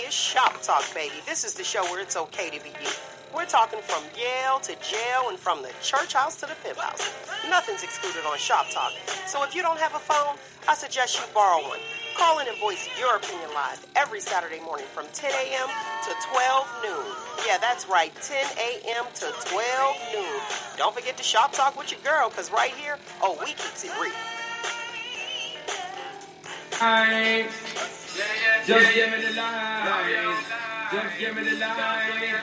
is Shop Talk, baby. This is the show where it's okay to be you. We're talking from Yale to jail and from the church house to the pimp house. Nothing's excluded on Shop Talk. So if you don't have a phone, I suggest you borrow one. Call in and voice your opinion live every Saturday morning from 10 a.m. to 12 noon. Yeah, that's right, 10 a.m. to 12 noon. Don't forget to Shop Talk with your girl, because right here, we keeps it real. Just give me the line. Just give me the line.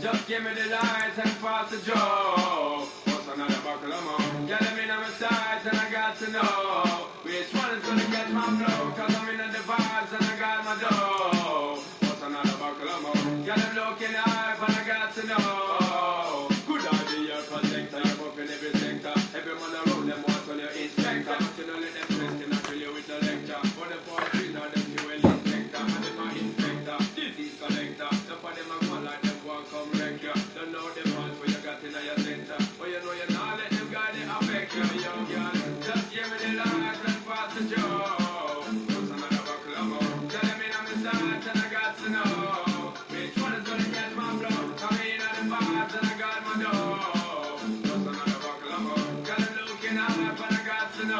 Just give me the lights and pass the joke. What's another buckle of more? Get them in on my sides and I got to know which one is gonna catch my flow. Cause I'm in on the vibes and I got my dough. What's another buckle of more? Get them looking hype and I got to know. Could I be your protector? You're up in every sector. Every man around them wants on your inspector. You know let them test and I fill you with a lecture. For the poetry now them fuel inspector. And them are inspector. Disease collector. The for them a call like them one come wreck you. Don't know the ones where you got in your center. But you know you're not let them guide it affect you. Yo girl, just give me the light and pass the joke. What's another buckle of more? Tell them in on the sides and I got to know which one is gonna catch my flow. Come in on the vibes and I got my dough. What's another buckle of more? Got them looking up and I got to know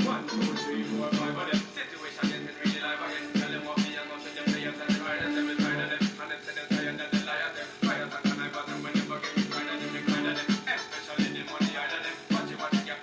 1, 2, 3, 4, 5 of them. Situation getting really live again. Tell them what me and what the players and the riders them is right of them. And them say them tired that they lie at them. Fires and connivers and when they forget me right of them, they cried at them. Especially the money out of them. Watch it, yeah.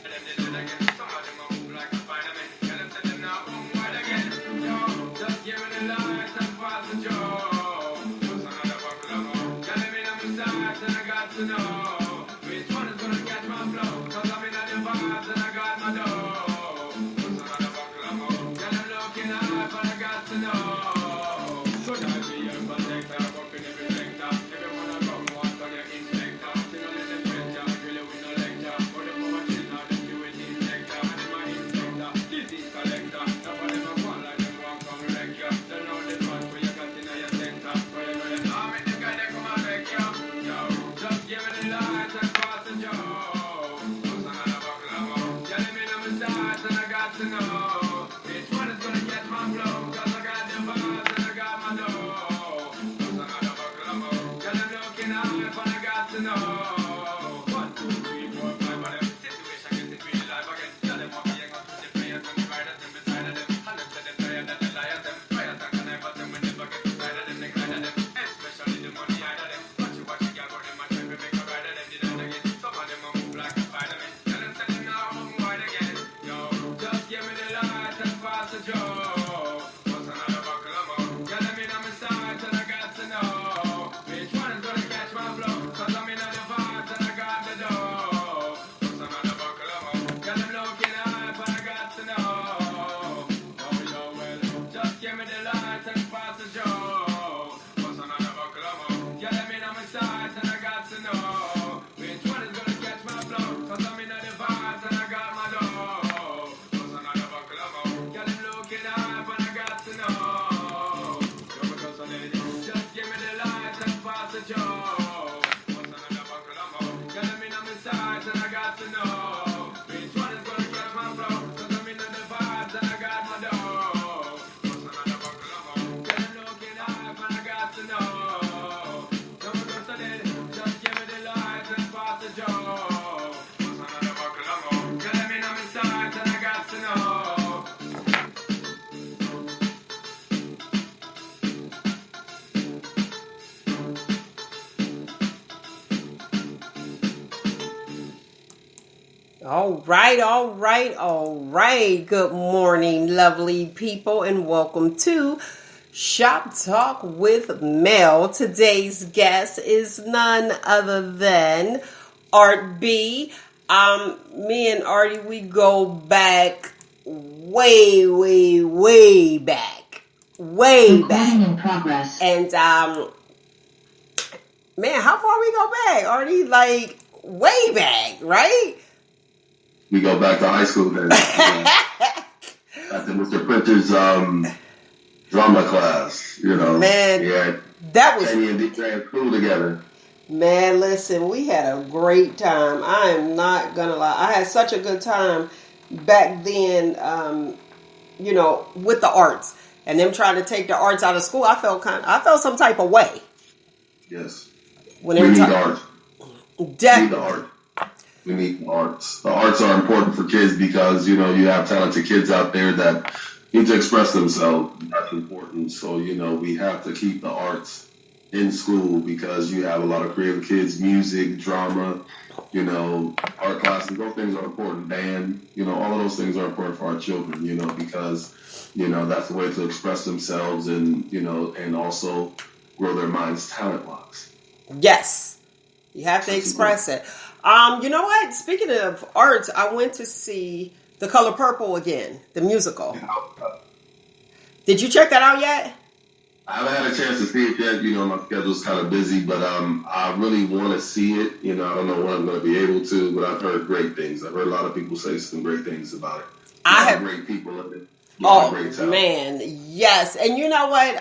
And them they do it again. Some of them a move like a Spider-Man. Tell them say them now home wide again. Yo, just give me the lights and pass the joke. What's another buckle of more? Tell them in on my sides and I got to know which one is gonna catch my flow. Cause I'm in on the vibes and I got my dough. What's another buckle of more? Tell them looking up and I got to know. Could I be your protector? Up in every sector. Everyone around wants on your inspector. You know let them trench you. Drill you with no lecture. For the poetry now them do it inspector. And them are inspector. Disease collector. Now for them a fall like them one come wreck you. Don't know the fun where you got in your center. For you know you're not with the guy that come and wreck you. Yo, just give me the lights and pass the joke. What's another buckle of more? Get them in on my sides and I got to know which one is gonna catch my flow. Cause I got the vibes and I got my dough. What's another buckle of more? Get them looking hype and I got to know 1, 2, 3, 4, 5 of them. Situation getting really live again. Tell them what me and what the players and the riders them beside of them. And them say them tired that they lie at them. Fires and connivers them when they forget beside of them, they cried at them. Especially the money out of them. Watch it, girl, go them and try to make a ride of them. Did that again. Some of them a move like a Spider-Man. Tell them say them now home wide again. Yo, just give me the light and pass the joke. What's another buckle of more? Get them in on my sides and I got to know which one is gonna catch my flow. Cause I'm in on the vibes and I got the dough. What's another buckle of more? Get them looking hype and I got to know. Oh, yo, well, just give me the light and pass the joke. What's another buckle of more? Get them in on my sides and I got to know which one is gonna catch my flow. Cause I'm in on the vibes and I got my dough. What's another buckle of more? Get them looking hype and I got to know. Yo, because I need it. Just give me the lights and pass the joke. What's another buckle of more? Get them in on my sides and I got to know which one is gonna catch my flow. Cause I'm in on the vibes and I got my dough. What's another buckle of more? Get them looking hype and I got to know. Yo, because I need it. Just give me the lights and pass the joke. What's another buckle of more? Get them in on my sides and I got to know. All right. Good morning, lovely people, and welcome to Shop Talk with Mel. Today's guest is none other than Art B. Me and Artie, we go back way back. Recording in progress. And man, how far we go back, Artie? Like way back, right? We go back to high school then. After Mr. Printer's drama class, you know. Man, yeah, that was... Kenny and DJ in school together. Man, listen, we had a great time. I am not gonna lie. I had such a good time back then, with the arts and them trying to take the arts out of school. I felt some type of way. Yes. When we need art. Definitely. We need the art. We need the arts. The arts are important for kids because, you have talented kids out there that need to express themselves. That's important. So, we have to keep the arts in school because you have a lot of creative kids, music, drama, art classes. Those things are important. Band, all of those things are important for our children, because, that's the way to express themselves and, and also grow their minds talent-wise. Yes. You have to express it. You know what? Speaking of arts, I went to see The Color Purple again, the musical. Did you check that out yet? I haven't had a chance to see it yet. My schedule's kind of busy, but I really want to see it. I don't know when I'm going to be able to, but I've heard great things. I've heard a lot of people say some great things about it. I have great people in it. Great man, yes. And you know what?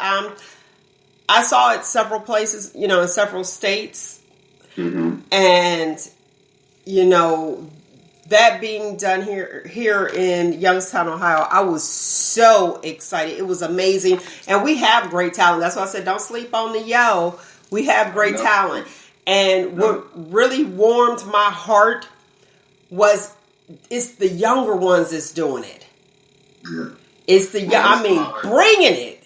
I saw it several places, in several states. Mm-hmm. And, that being done here in Youngstown, Ohio, I was so excited. It was amazing. And we have great talent. That's why I said, don't sleep on the yo. We have great talent. And what really warmed my heart it's the younger ones that's doing it. Yeah. It's bringing it.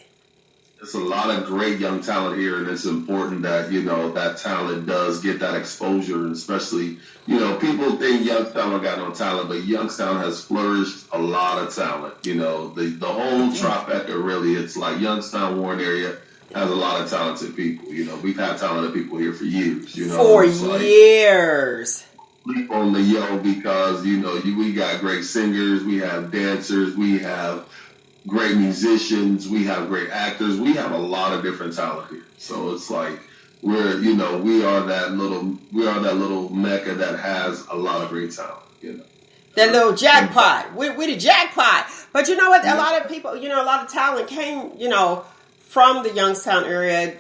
There's a lot of great young talent here, and it's important that, that talent does get that exposure, and especially, people think Youngstown don't got no talent, but Youngstown has flourished a lot of talent. The whole trifecta, really, it's like Youngstown, Warren area has a lot of talented people. We've had talented people here for years, For years. Sleep on the yo because, we got great singers, we have dancers, we have great musicians, we have great actors, we have a lot of different talent here. So it's like we are that little mecca that has a lot of great talent. That little jackpot. We're the jackpot. But you know what? A lot of people, a lot of talent came, from the Youngstown area,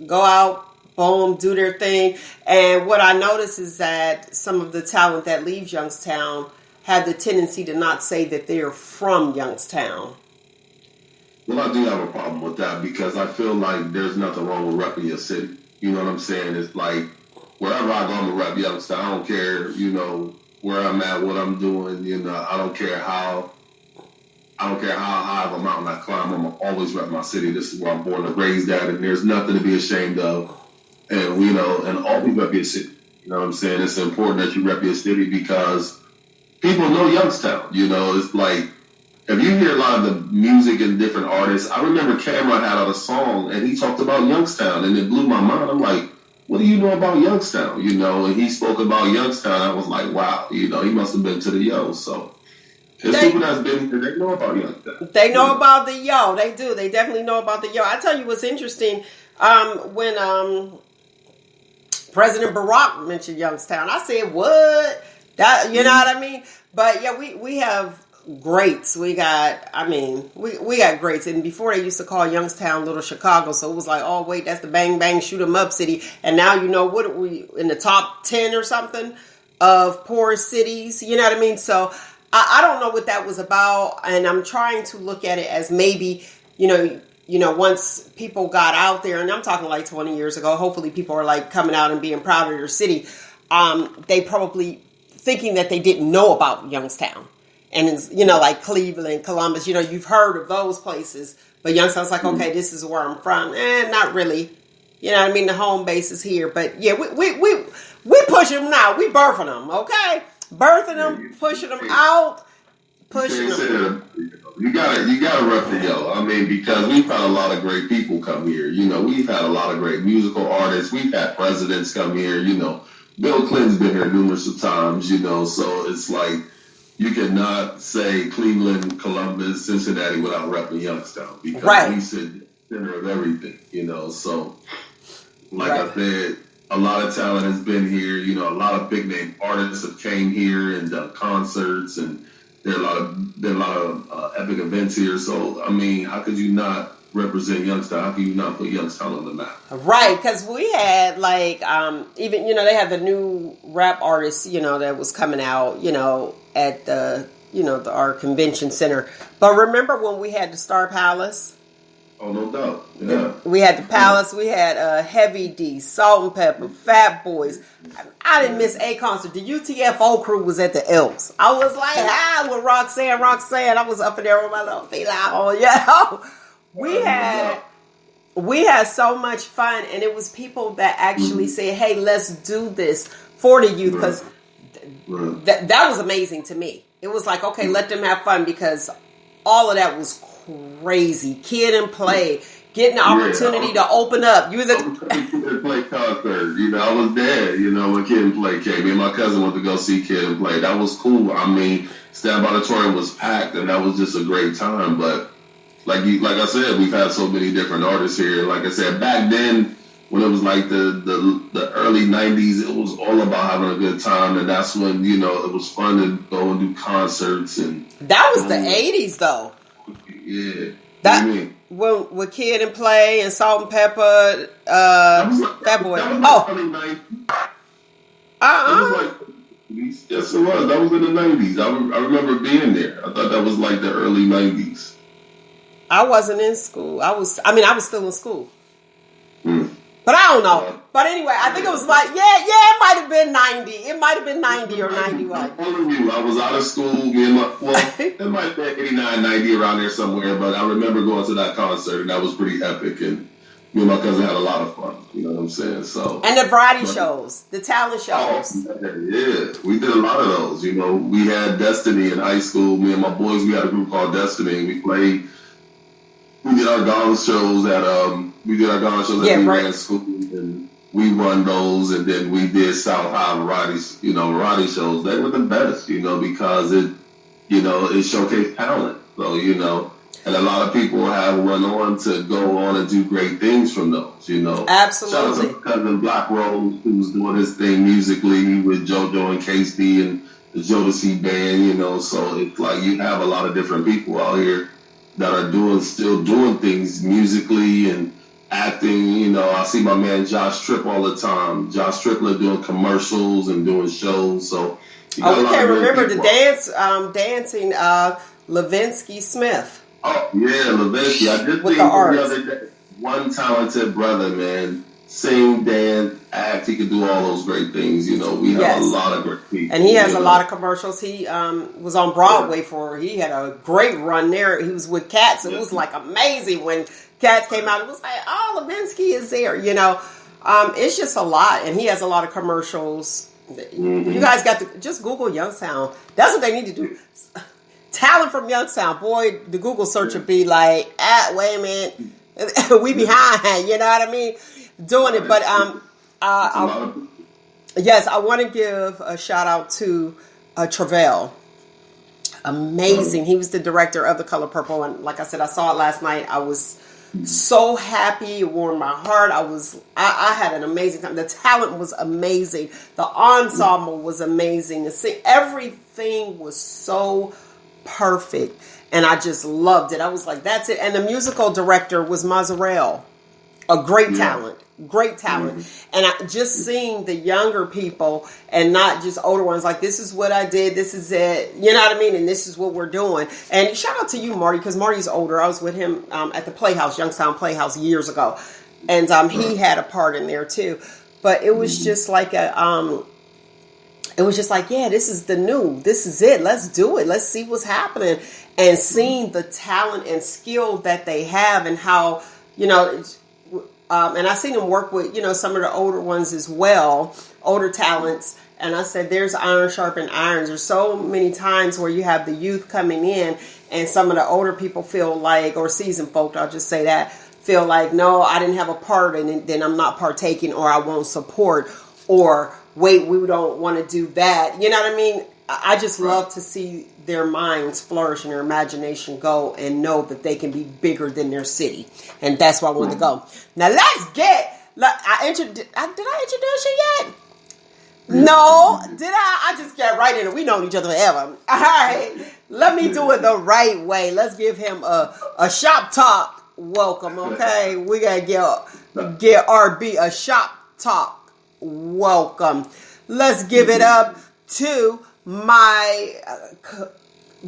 go out, boom, do their thing. And what I notice is that some of the talent that leaves Youngstown have the tendency to not say that they're from Youngstown. Well, I do have a problem with that because I feel like there's nothing wrong with repping your city. You know what I'm saying? It's like wherever I go, I'm gonna rep Youngstown. I don't care, where I'm at, what I'm doing. I don't care how high of a mountain I climb. I'm gonna always rep my city. This is where I'm born and raised at, and there's nothing to be ashamed of. And and always rep your city. You know what I'm saying? It's important that you rep your city because people know Youngstown. It's like. If you hear a lot of the music and different artists, I remember Cameron had out a song and he talked about Youngstown and it blew my mind. I'm like, what do you know about Youngstown? And he spoke about Youngstown. I was like, wow, he must have been to the yo. So there's people that's been here, they know about Youngstown. They know about the yo. They do. They definitely know about the yo. I tell you what's interesting. When President Barack mentioned Youngstown, I said, what? That, you know what I mean? But yeah, we have greats. We got greats. And before they used to call Youngstown Little Chicago. So it was like, oh, wait, that's the bang, bang, shoot 'em up city. And now, what are we in the top 10 or something of poorest cities? You know what I mean? So I don't know what that was about. And I'm trying to look at it as maybe, once people got out there, and I'm talking like 20 years ago, hopefully people are like coming out and being proud of their city. They probably thinking that they didn't know about Youngstown. And it's, like Cleveland, Columbus, you've heard of those places. But Youngstown's like, okay, this is where I'm from. Not really. You know what I mean? The home base is here. But yeah, we pushing them now. We birthing them, okay? Birthing them, pushing them out, pushing them. You gotta rep the yo. I mean, because we've had a lot of great people come here. We've had a lot of great musical artists. We've had presidents come here. Bill Clinton's been here numerous of times, so it's like, you cannot say Cleveland, Columbus, Cincinnati without repping Youngstown because we sit in the center of everything, So, like I said, a lot of talent has been here. A lot of big name artists have came here and done concerts, and there are a lot of epic events here. So, I mean, how could you not represent Youngstown? How can you not put Youngstown on the map? Right, because we had even they had the new rap artist that was coming out at the our convention center. But remember when we had the Star Palace? Oh, no doubt. Yeah. We had the Palace. We had Heavy D, Salt and Pepper, Fat Boys. I didn't miss a concert. The UTFO crew was at the Elks. I was like, with Roxanne. I was up in there with my little feet on. We had so much fun, and it was people that actually said, "Hey, let's do this for the youth," because that was amazing to me. It was like, okay, let them have fun, because all of that was crazy. Kid and Play, getting the opportunity to open up. You was at Kid and Play concert. I was there. When Kid and Play came. Me and my cousin went to go see Kid and Play. That was cool. I mean, Stamp Auditorium was packed, and that was just a great time. But like I said, we've had so many different artists here. Like I said, back then, when it was like the early 90s, it was all about having a good time, and that's when, it was fun to go and do concerts. And that was the 80s, though. Yeah. That, with Kid and Play and Salt and Pepper, Fat Boy. Early 90s. Yes, it was. That was in the 90s. I remember being there. I thought that was like the early 90s. I wasn't in school. I was still in school. But I don't know. But anyway, I think it was like, it might have been 90. It might have been 90 or 91. I was out of school. It might have been 89, 90, around there somewhere. But I remember going to that concert, and that was pretty epic. And me and my cousin had a lot of fun. You know what I'm saying? So. And the variety shows, the talent shows. Yeah, we did a lot of those. We had Destiny in high school. Me and my boys, we had a group called Destiny, and we played. We did our gong shows at ran school, and we won those, and then we did South High variety shows. They were the best, because it showcased talent. So, and a lot of people have went on to go on and do great things from those, Absolutely. Shout out to cousin Black Rose, who's doing his thing musically with JoJo and Casey and the Jodeci band, so it's like you have a lot of different people out here that are still doing things musically and acting. I see my man Josh Tripp all the time. Josh Triplett doing commercials and doing shows. So we can't remember the dancing Levinsky Smith. Oh yeah, Levinsky. I just with think the other day, one talented brother, man. Sing, dance, act. He could do all those great things. We have a lot of great people. And he has a lot of commercials. He was on Broadway he had a great run there. He was with Cats. It was like amazing when Cats came out. It was like, Levinsky is there. It's just a lot. And he has a lot of commercials. Mm-hmm. You guys got to just Google Youngstown. That's what they need to do. Talent from Youngstown. Boy, the Google search would be like, wait a minute. We behind. You know what I mean? Doing it, but yes, I want to give a shout out to Travell. Amazing. He was the director of The Color Purple, and like I said, I saw it last night. I was so happy. It warmed my heart. I had an amazing time. The talent was amazing. The ensemble was amazing. Everything was so perfect, and I just loved it. I was like, that's it. And the musical director was Mazzarell. A great talent. And just seeing the younger people and not just older ones, like, this is what I did, this is it, you know what I mean, and this is what we're doing. And shout out to you, Marty, because Marty's older. I was with him at the Playhouse, Youngstown Playhouse, years ago, and he had a part in there too. But it was just like this is the new, this is it, let's do it, let's see what's happening. And seeing the talent and skill that they have, and how, and I seen him work with, some of the older ones as well, older talents. And I said, there's iron sharpened irons. There's so many times where you have the youth coming in, and some of the older people feel like, or seasoned folk, I'll just say that, feel like, no, I didn't have a part, and then I'm not partaking, or I won't support, or wait, we don't want to do that. You know what I mean? I just love to see their minds flourish and their imagination go, and know that they can be bigger than their city. And that's why I wanted to go. Now let's get, did I introduce you yet? No, did I? I just got right in it. We known each other forever. All right, let me do it the right way. Let's give him a shop talk welcome, okay? We gotta get RB a shop talk welcome. Let's give it up to my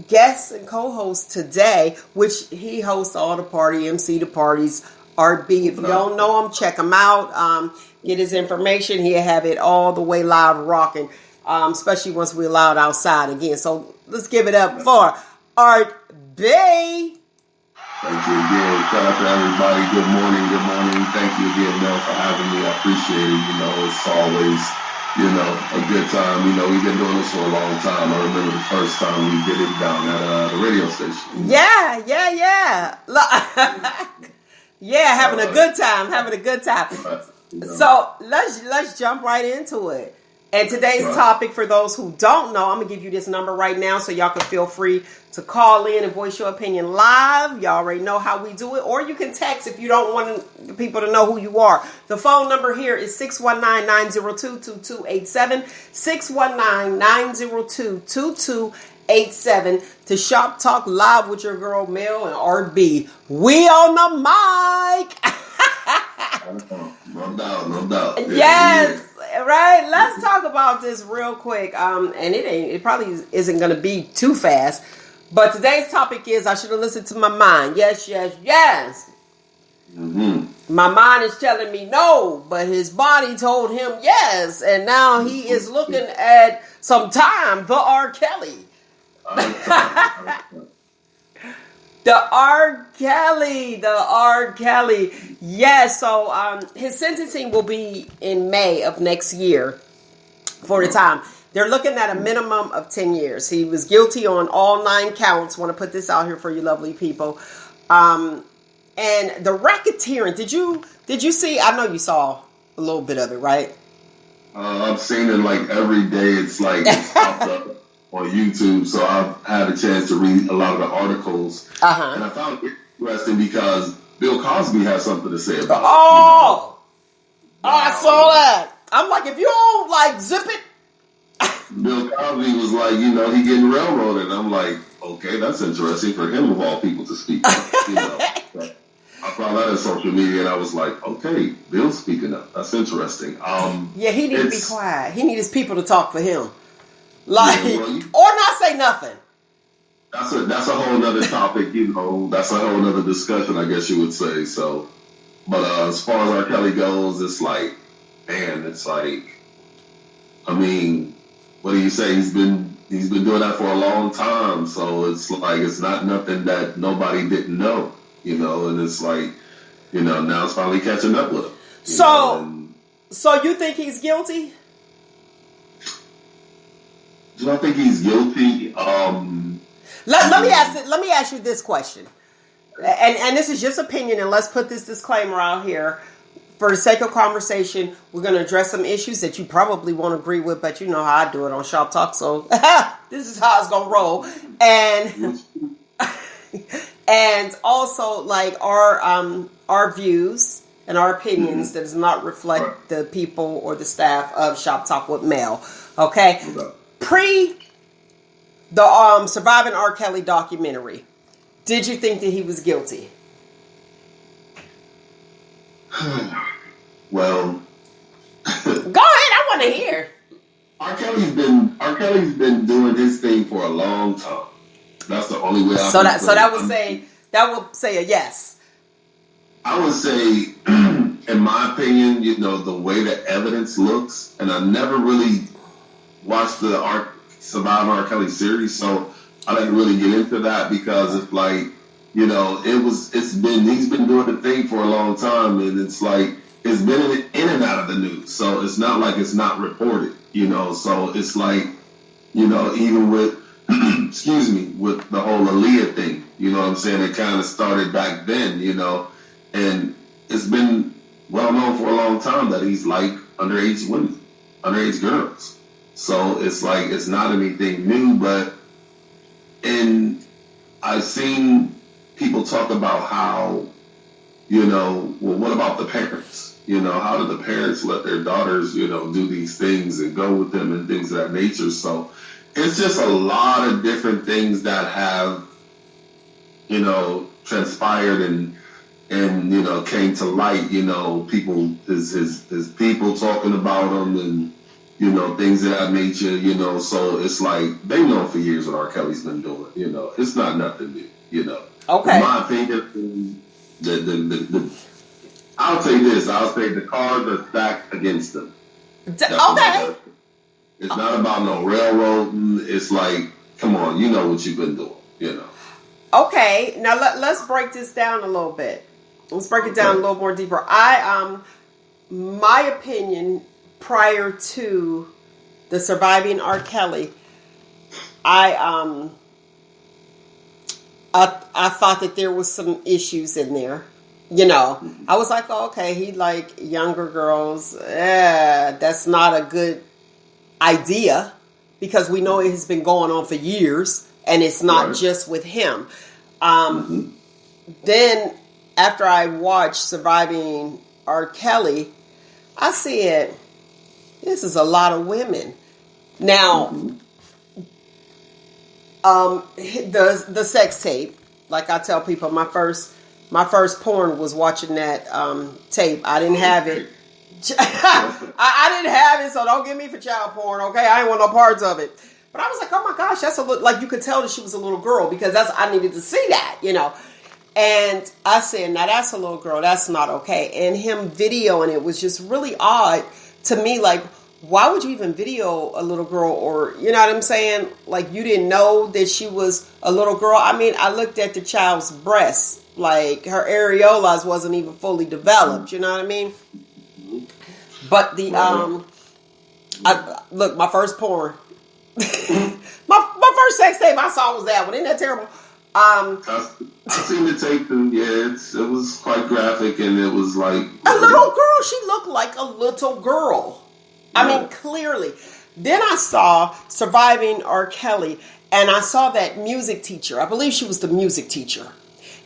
guest and co-host today, which he hosts all the party, MC the parties, Art B. If you don't know him, check him out. Get his information. He'll have it all the way live rocking, especially once we're allowed outside again. So let's give it up for Art B. Thank you again. Shout out to everybody. Good morning. Good morning. Thank you again, Mel, for having me. I appreciate it. It's always, a good time. We've been doing this for a long time. I remember the first time we did it down at the radio station. Yeah. Yeah, having a good time. So let's jump right into it. And today's topic, for those who don't know, I'm going to give you this number right now so y'all can feel free to call in and voice your opinion live. Y'all already know how we do it. Or you can text if you don't want people to know who you are. The phone number here is 619-902-2287. 619-902-2287 to Shop Talk Live with your girl Mel and RB. We on the mic. No doubt. Yes. Right, let's talk about this real quick. And it probably isn't going to be too fast. But today's topic is I should have listened to my mind. Yes. Mm-hmm. My mind is telling me no, but his body told him yes. And now he is looking at some time, the R. Kelly. The R. Kelly. Yes, so his sentencing will be in May of next year for the time. They're looking at a minimum of 10 years. He was guilty on all 9 counts. Want to put this out here for you lovely people. And the racketeering, did you see? I know you saw a little bit of it, right? I've seen it like every day. It's like it's popped up on YouTube, so I've had a chance to read a lot of the articles. And I found it interesting because Bill Cosby has something to say about it. I saw that. I'm like, if you don't zip it. Bill Cosby was like, he getting railroaded. And I'm like, okay, that's interesting for him of all people to speak. I found that on social media and I was like, okay, Bill's speaking up. That's interesting. Yeah, he needs to be quiet. He needs his people to talk for him. Or not say nothing. That's a whole nother topic, that's a whole nother discussion, I guess you would say. So, but as far as R. Kelly goes, it's like, man, what do you say? He's been doing that for a long time. So it's like, it's not nothing that nobody didn't know, and it's like, now it's finally catching up with him. So you think he's guilty? Do I think he's guilty? Let me ask you this question, and this is just opinion, and let's put this disclaimer out here. For the sake of conversation, we're going to address some issues that you probably won't agree with, but you know how I do it on Shop Talk, so this is how it's going to roll. And also like our views and our opinions that does not reflect the people or the staff of Shop Talk with Mel. Okay. The Surviving R. Kelly documentary, did you think that he was guilty? Well, go ahead. I want to hear. R. Kelly's been doing his thing for a long time. That's the only way. That would say a yes. I would say, in my opinion, the way the evidence looks, and I never really watched the Surviving R. Kelly series, so I didn't really get into that because it's like, he's been doing the thing for a long time, and it's like it's been in and out of the news, so it's not like it's not reported, so it's like, even with excuse me, with the whole Aaliyah thing, what I'm saying, it kind of started back then, and it's been well known for a long time that he's like underage women, underage girls. So it's like, it's not anything new, and I've seen people talk about how, well, what about the parents? How do the parents let their daughters, do these things and go with them and things of that nature? So it's just a lot of different things that have, transpired and came to light, people, his people talking about him and you know, things of that nature, you know. So it's like they know for years what R. Kelly's been doing, you know. It's not nothing new, you know. Okay. In my opinion, the I'll say this. I'll say the cards are stacked against them. Okay. It's not about no railroading. It's like, come on, you know what you've been doing, you know. Okay, now let's break this down a little bit. Let's break it down a little more deeper. My opinion prior to the surviving R. Kelly, I thought that there was some issues in there. You know, I was like, oh, okay, he like younger girls. That's not a good idea because we know it has been going on for years and it's not just with him. Then after I watched Surviving R. Kelly, I said, this is a lot of women. Now, the sex tape, like I tell people, my first porn was watching that tape. I didn't have it. I didn't have it, so don't get me for child porn, okay? I ain't want no parts of it. But I was like, oh my gosh, that's like you could tell that she was a little girl because I needed to see that, you know. And I said, now that's a little girl, that's not okay. And him videoing it was just really odd to me. Like, why would you even video a little girl? Or, you know what I'm saying? Like, you didn't know that she was a little girl. I mean, I looked at the child's breasts. Like, her areolas wasn't even fully developed. You know what I mean? But the, look, my first porn. my first sex tape I saw was that one. Isn't that terrible? I seen the tape and it was quite graphic and it was like a little girl. She looked like a little girl. Yeah. I mean, clearly. Then I saw Surviving R. Kelly and I saw that music teacher. I believe she was the music teacher.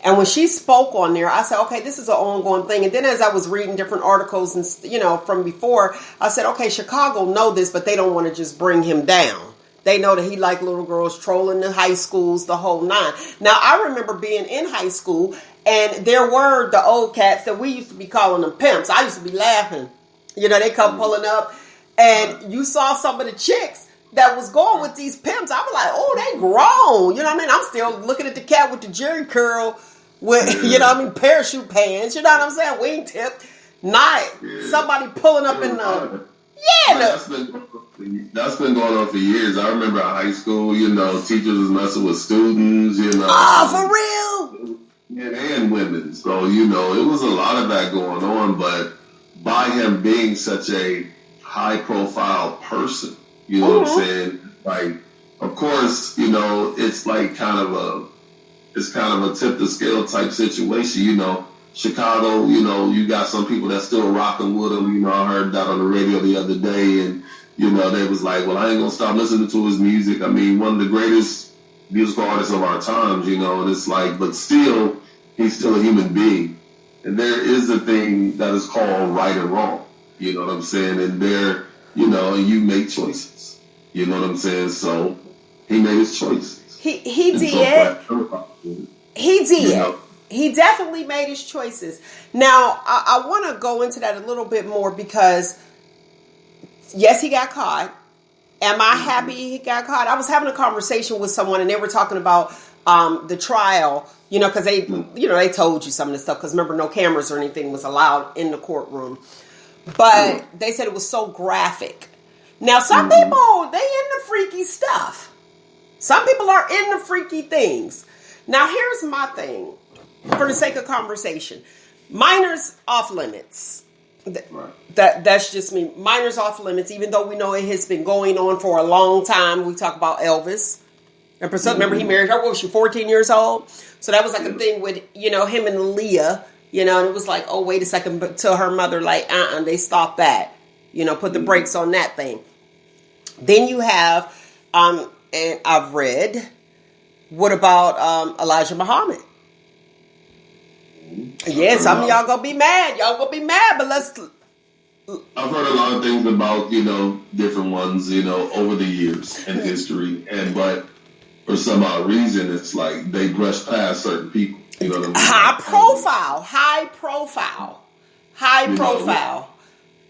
And when she spoke on there, I said, okay, this is an ongoing thing. And then as I was reading different articles and, you know, from before, I said, okay, Chicago know this, but they don't want to just bring him down. They know that he liked little girls, trolling the high schools, the whole nine. Now, I remember being in high school, and there were the old cats that we used to be calling them pimps. I used to be laughing. You know, they come pulling up, and you saw some of the chicks that was going with these pimps. I was like, oh, they grown. You know what I mean? I'm still looking at the cat with the jerry curl with, you know what I mean, parachute pants. You know what I'm saying? Wingtip. Not somebody pulling up in the... Yeah, that's been going on for years. I remember in high school, you know, teachers was messing with students, you know. Oh, for real? Yeah, and women. So, you know, it was a lot of that going on. But by him being such a high-profile person, you know what I'm saying? Like, of course, you know, it's like kind of a tip the scale type situation, you know. Chicago, you know, you got some people that still rocking with him. You know, I heard that on the radio the other day, and, you know, they was like, well, I ain't gonna stop listening to his music. I mean, one of the greatest musical artists of our times, you know, and it's like, but still, he's still a human being. And there is a thing that is called right and wrong. You know what I'm saying? And there, you know, you make choices. You know what I'm saying? So he made his choices. He did. He did. You know? He definitely made his choices. Now, I want to go into that a little bit more because, yes, he got caught. Am I happy he got caught? I was having a conversation with someone and they were talking about the trial, you know, because they, you know, they told you some of this stuff because remember, no cameras or anything was allowed in the courtroom. But they said it was so graphic. Now, some people, they in the freaky stuff. Some people are in the freaky things. Now, here's my thing. For the sake of conversation, minors off limits. That's just me. Minors off limits, even though we know it has been going on for a long time. We talk about Elvis. And remember, he married her, what was she, 14 years old? So that was like a thing with, you know, him and Leah, you know, and it was like, oh, wait a second. But to her mother, like, they stopped that. You know, put the brakes on that thing. Then you have, and I've read, what about Elijah Muhammad? Yeah, some of y'all gonna be mad. Y'all gonna be mad, but let's... I've heard a lot of things about, you know, different ones, you know, over the years in history. But for some odd reason, it's like they brush past certain people. You know what I mean? High profile.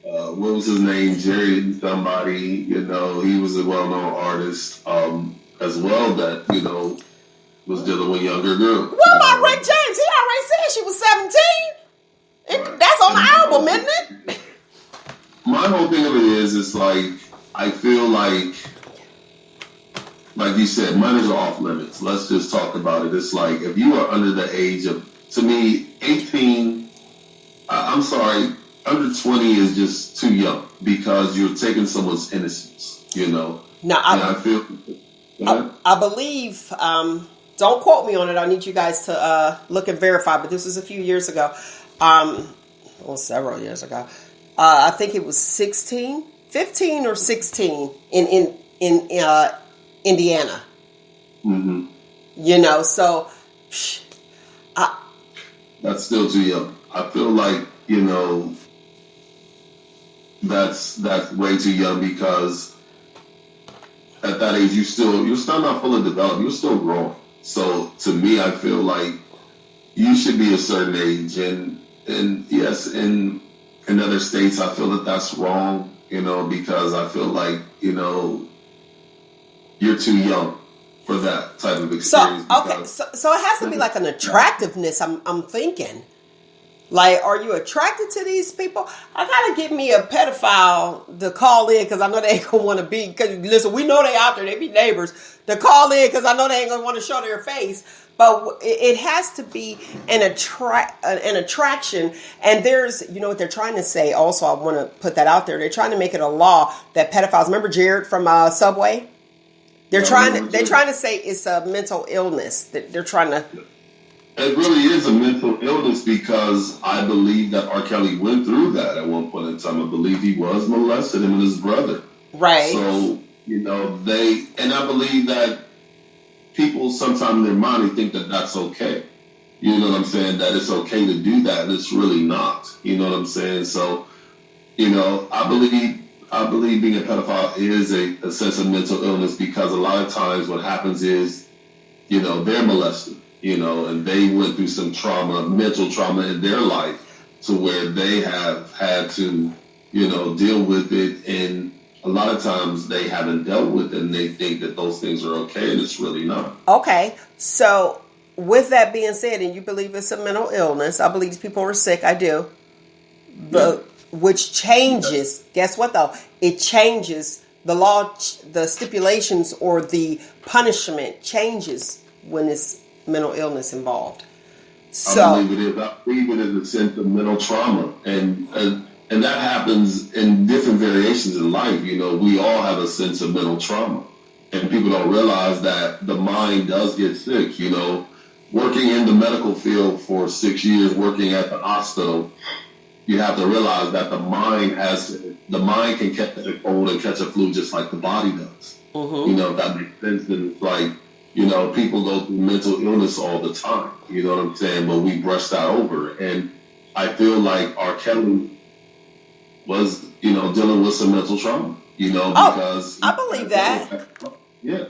what was his name? Jerry somebody, he was a well-known artist as well that, was dealing with younger girls. What about Rick James? He already said she was 17. Right. That's on the album, isn't it? My whole thing of it is, it's like, I feel like you said, minors are off limits. Let's just talk about it. It's like, if you are under the age of, to me, 18, I'm sorry, under 20 is just too young because you're taking someone's innocence, No, I feel. I believe, don't quote me on it. I need you guys to look and verify, but this was a few years ago. Several years ago. I think it was 15 or 16 in Indiana. Mm-hmm. So that's still too young. I feel like, that's way too young because at that age you're still not fully developed. You're still growing. So to me, I feel like you should be a certain age, and yes, in other states, I feel that that's wrong. Because I feel like you're too young for that type of experience. So it has to be like an attractiveness. I'm thinking. Like, are you attracted to these people? I gotta get me a pedophile to call in because I know they ain't gonna want to be. Because listen, we know they out there. They be neighbors. To call in because I know they ain't gonna want to show their face. But it has to be an attraction. And there's, what they're trying to say. Also, I want to put that out there. They're trying to make it a law that pedophiles. Remember Jared from Subway? They're trying to say it's a mental illness. They're trying to. It really is a mental illness because I believe that R. Kelly went through that at one point in time. I believe he was molested, him and his brother. Right. So, and I believe that people sometimes in their mind, they think that that's okay. You know what I'm saying? That it's okay to do that, and it's really not. You know what I'm saying? So, I believe being a pedophile is a sense of mental illness because a lot of times what happens is, they're molested. And they went through some mental trauma in their life to where they have had to, deal with it. And a lot of times they haven't dealt with it and they think that those things are okay and it's really not. Okay. So with that being said, and you believe it's a mental illness, I believe these people are sick. I do. But which changes, guess what though? It changes the law, the stipulations or the punishment changes when it's mental illness involved. So I believe it is a sense of mental trauma, and that happens in different variations in life. We all have a sense of mental trauma, and people don't realize that the mind does get sick. Working in the medical field for 6 years, working at the hospital, you have to realize that the mind can catch a cold and catch a flu just like the body does. Mm-hmm. If that makes sense, then it's like. People go through mental illness all the time. You know what I'm saying? But we brush that over. And I feel like R. Kelly was, dealing with some mental trauma, because... I believe that. Yeah.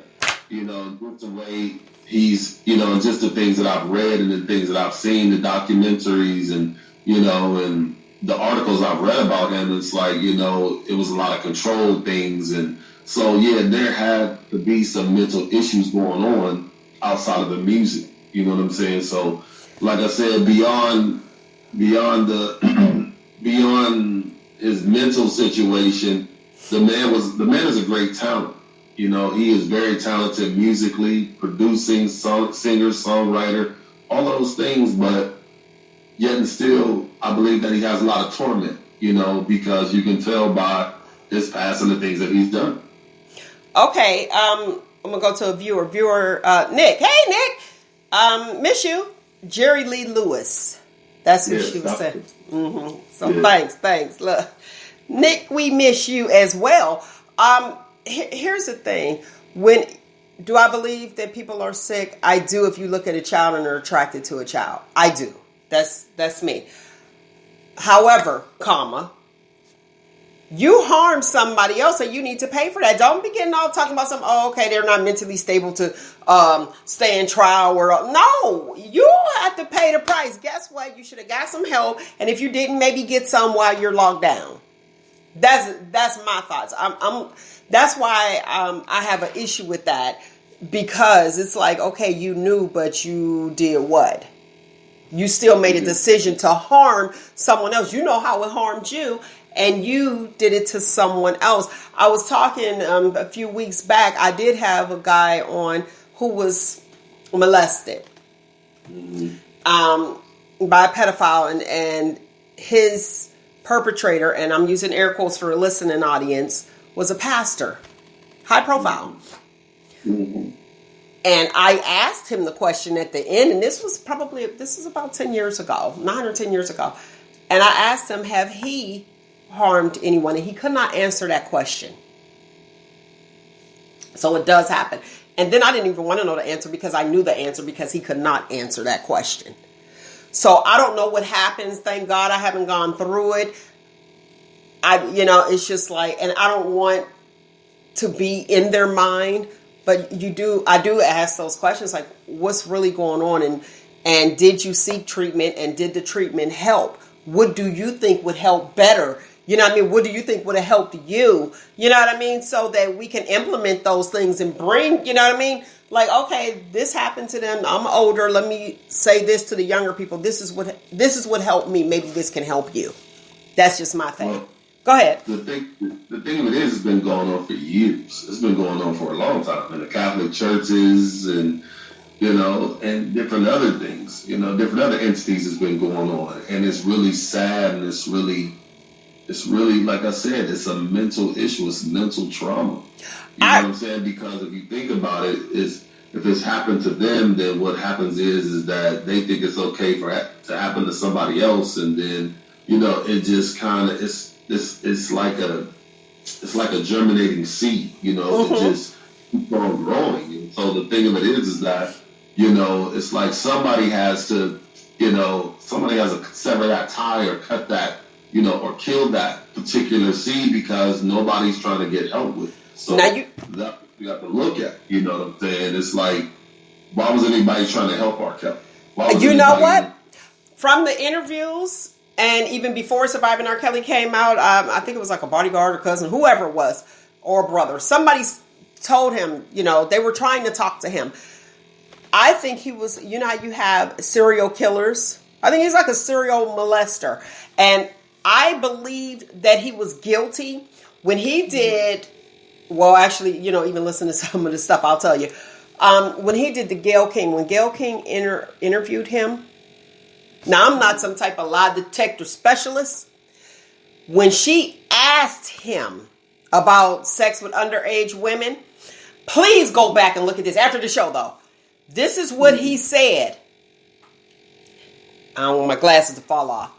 Just the way he's, just the things that I've read and the things that I've seen, the documentaries and, and the articles I've read about him, it's like, it was a lot of controlled things and... So, yeah, there had to be some mental issues going on outside of the music. You know what I'm saying? So, like I said, beyond his mental situation, the man is a great talent. He is very talented musically, producing, singer, songwriter, all those things. But yet and still, I believe that he has a lot of torment, because you can tell by his past and the things that he's done. Okay, I'm gonna go to a viewer. Nick. Hey, Nick. Miss you, Jerry Lee Lewis. That's who she was saying. Mm-hmm. So thanks. Look, Nick, we miss you as well. Here's the thing. When do I believe that people are sick? I do. If you look at a child and are attracted to a child, I do. That's me. However, you harm somebody else and you need to pay for that. Don't be getting all talking about they're not mentally stable to stay in trial. No, you have to pay the price. Guess what? You should have got some help. And if you didn't, maybe get some while you're locked down. That's my thoughts. That's why I have an issue with that, because it's like, okay, you knew, but you did what? You still made a decision to harm someone else. You know how it harmed you, and you did it to someone else. I was talking a few weeks back. I did have a guy on who was molested by a pedophile, and his perpetrator, and I'm using air quotes for a listening audience, was a pastor, high profile. And I asked him the question at the end, and this is about 10 years ago, 9 or 10 years ago. And I asked him, have he harmed anyone? And he could not answer that question. So it does happen. And then I didn't even want to know the answer, because I knew the answer, because he could not answer that question. So I don't know what happens. Thank God I haven't gone through it. It's just like, and I don't want to be in their mind, but I do ask those questions, like, what's really going on? And did you seek treatment, and did the treatment help? What do you think would help better? You know what I mean? What do you think would have helped you? You know what I mean? So that we can implement those things and bring, you know what I mean? Like, okay, this happened to them. I'm older. Let me say this to the younger people. This is what helped me. Maybe this can help you. That's just my thing. Well, go ahead. The thing of it is, it's been going on for years. It's been going on for a long time in the Catholic churches, and and different other things. Different other entities has been going on, and it's really sad, and it's really, like I said, it's a mental issue. It's mental trauma. You know what I'm saying? Because if you think about it, if it's happened to them, then what happens is that they think it's okay for it to happen to somebody else, and then it just kind of it's like a germinating seed. It just keeps on growing. And so the thing of it is that it's like somebody has to sever that tie, or cut that, or kill that particular seed, because nobody's trying to get help with it. So now you have to look at, you know what I'm saying? It's like, why was anybody trying to help R. Kelly? Know what? From the interviews, and even before Surviving R. Kelly came out, I think it was like a bodyguard or cousin, whoever it was, or a brother. Somebody told him, they were trying to talk to him. I think he was, how you have serial killers? I think he's like a serial molester. And I believed that he was guilty when he did... Well, actually, even listen to some of the stuff, I'll tell you. When he did when Gayle King interviewed him, now I'm not some type of lie detector specialist. When she asked him about sex with underage women, please go back and look at this after the show, though. This is what he said. I don't want my glasses to fall off.